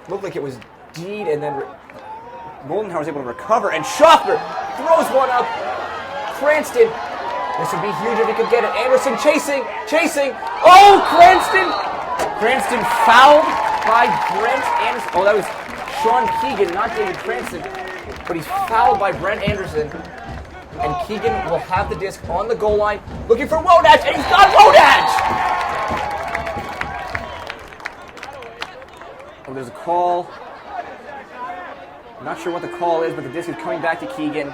Speaker 1: Looked like it was Deed, and then Moldenhauer was able to recover, and Schaffner throws one up. Cranston. This would be huge if he could get it. Anderson chasing. Oh, Cranston fouled by Brent Anderson. Oh, that was Sean Keegan, not David Cranston. But he's fouled by Brent Anderson. And Keegan will have the disc on the goal line, looking for Wodach, and he's got Wodach! Oh, there's a call. I'm not sure what the call is, but the disc is coming back to Keegan.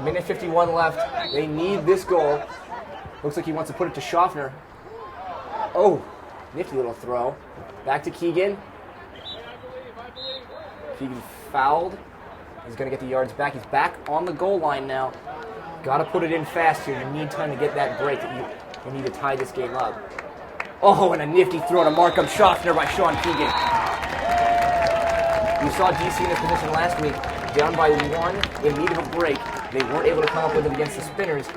Speaker 1: Minute 51 left. They need this goal. Looks like he wants to put it to Schaffner. Oh, nifty little throw. Back to Keegan. Keegan fouled. He's going to get the yards back. He's back on the goal line now. Got to put it in fast here. You need time to get that break. You need to tie this game up. Oh, and a nifty throw to Markham Schaffner by Sean Keegan. We saw DC in this position last week, down by 1 in need of a break. They weren't able to come up with it against the Spinners.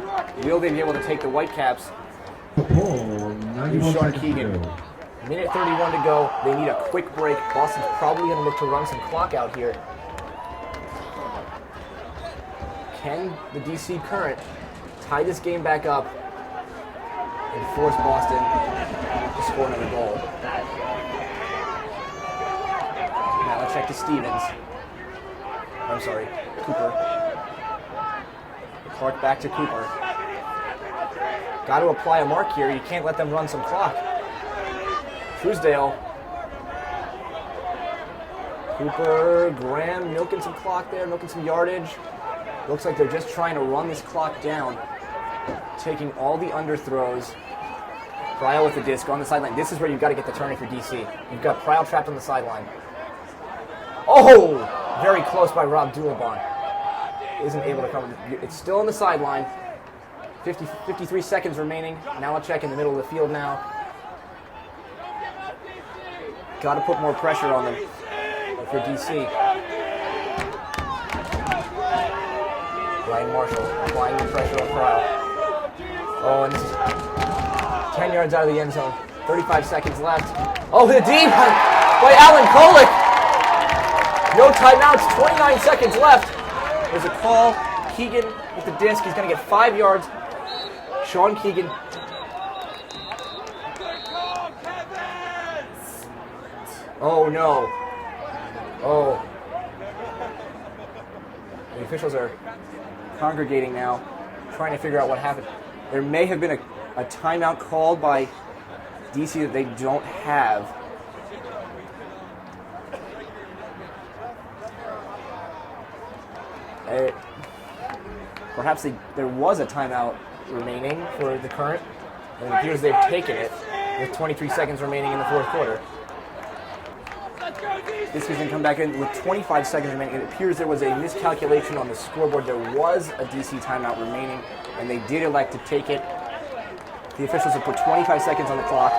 Speaker 1: Will they be able to take the Whitecaps? Sean Keegan. Minute 31 to go. They need a quick break. Boston's probably going to look to run some clock out here. Can the DC Current tie this game back up and force Boston to score another goal? Now let's check to Stevens. I'm sorry, Cooper. Clark back to Cooper. Got to apply a mark here. You can't let them run some clock. Truesdale. Cooper, Graham milking some clock there, milking some yardage. Looks like they're just trying to run this clock down. Taking all the underthrows. Pryal with the disc on the sideline. This is where you've got to get the turning for DC. You've got Pryal trapped on the sideline. Oh! Very close by Rob Dulabon. Isn't able to come. It's still on the sideline. 53 seconds remaining. Malachek in the middle of the field now. Got to put more pressure on them for DC. Ryan Marshall applying the pressure on Pryal. Oh, and this is 10 yards out of the end zone. 35 seconds left. Oh, the deep by Alan Kolick. No timeouts. 29 seconds left. There's a call. Keegan with the disc. He's going to get 5 yards. Sean Keegan. Oh, no. Oh. The officials are congregating now, trying to figure out what happened. There may have been a timeout called by DC that they don't have. Perhaps there was a timeout remaining for the Current, and it appears they've taken it with 23 seconds remaining in the fourth quarter. This is going to come back in with 25 seconds remaining. It appears there was a miscalculation on the scoreboard. There was a DC timeout remaining, and they did elect to take it. The officials have put 25 seconds on the clock.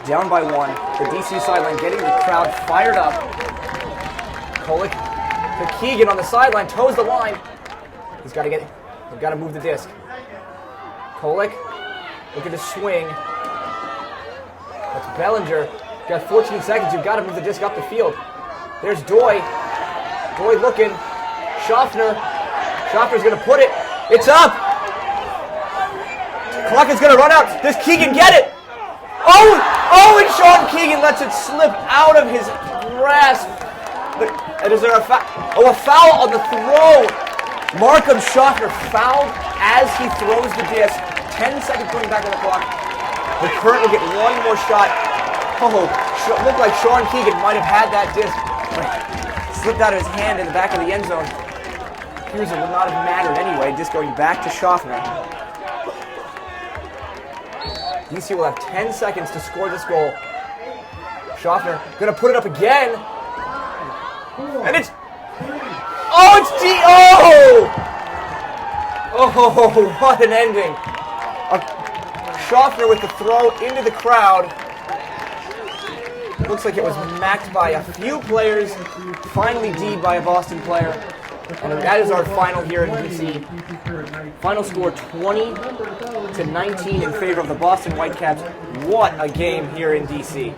Speaker 1: Down by 1. The DC sideline getting the crowd fired up. Kolick to Keegan on the sideline, toes the line. They've got to move the disc. Kolick looking to swing. That's Bellinger. You've got 14 seconds. You've got to move the disc up the field. There's Doy. Doy looking. Schaffner. Schaffner's going to put it. It's up. Clock is going to run out. Does Keegan get it? Oh, and Sean Keegan lets it slip out of his grasp. Is there a foul? Oh, a foul on the throw. Markham Schaffner fouled as he throws the disc. 10 seconds going back on the clock. The Current will get one more shot. Oh, looked like Sean Keegan might have had that disc. Slipped out of his hand in the back of the end zone. Here's it would not have mattered anyway. Disc going back to Schaffner. DC will have 10 seconds to score this goal. Schaffner going to put it up again. And it's... Oh, it's Oh, what an ending. Schaffner with the throw into the crowd. Looks like it was macked by a few players. Finally D'd by a Boston player. And that is our final here in DC. Final score 20-19 in favor of the Boston Whitecaps. What a game here in DC.